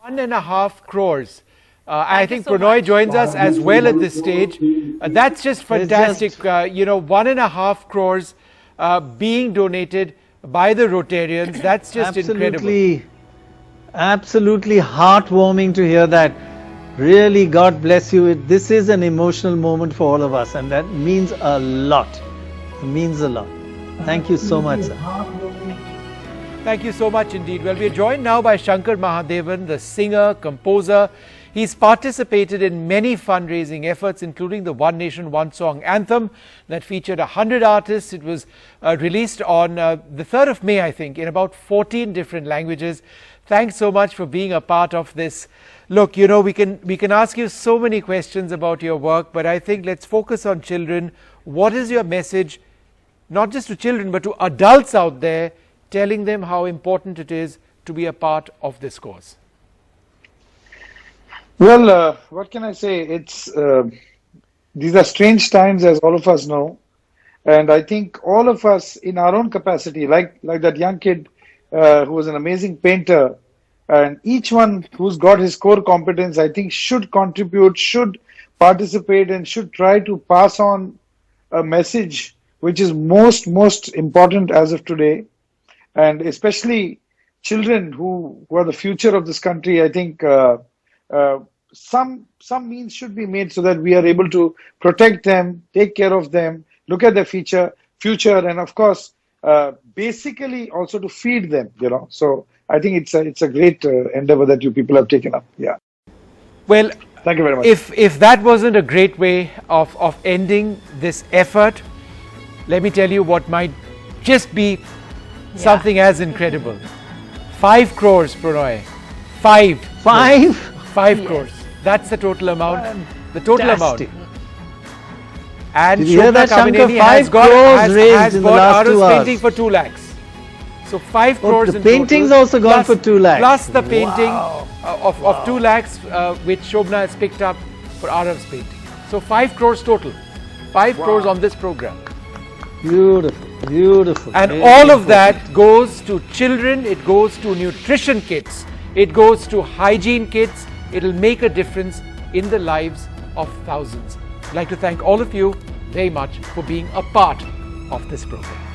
A: 1.5 crores. I think Prannoy joins us as well at this stage. That's just fantastic. 1.5 crores being donated by the Rotarians. That's just incredible.
B: Absolutely heartwarming to hear that. Really, God bless you. This is an emotional moment for all of us, and that means a lot. It means a lot. Thank you so much, sir.
A: Thank you so much indeed. Well, we are joined now by Shankar Mahadevan, the singer, composer. He's participated in many fundraising efforts, including the One Nation, One Song anthem that featured 100 artists. It was released on the 3rd of May, I think, in about 14 different languages. Thanks so much for being a part of this. Look, we can ask you so many questions about your work, but I think let's focus on children. What is your message, not just to children, but to adults out there, telling them how important it is to be a part of this cause?
M: Well, what can I say? These are strange times, as all of us know, and I think all of us, in our own capacity, like that young kid who was an amazing painter, and each one who's got his core competence, I think, should contribute, should participate, and should try to pass on a message which is most important as of today, and especially children who are the future of this country. I think some means should be made so that we are able to protect them, take care of them, look at their future, and of course, basically also to feed them. So I think it's a great endeavor that you people have taken up. Yeah.
A: Well,
M: thank you very much.
A: If that wasn't a great way of ending this effort, let me tell you what might just be something as incredible. 5 crores, Prannoy. 5 crores. That's the total amount. The total amount. And Shobna Kamineni has got Aro's painting for 2 lakhs. So 5 crores in total.
B: The painting's also gone for 2 lakhs.
A: Plus the painting of 2 lakhs which Shobna has picked up for Arav's painting. So 5 crores total. 5 crores on this program.
B: Beautiful.
A: And all of that goes to children, it goes to nutrition kits, it goes to hygiene kits. It'll make a difference in the lives of thousands. I'd like to thank all of you very much for being a part of this program.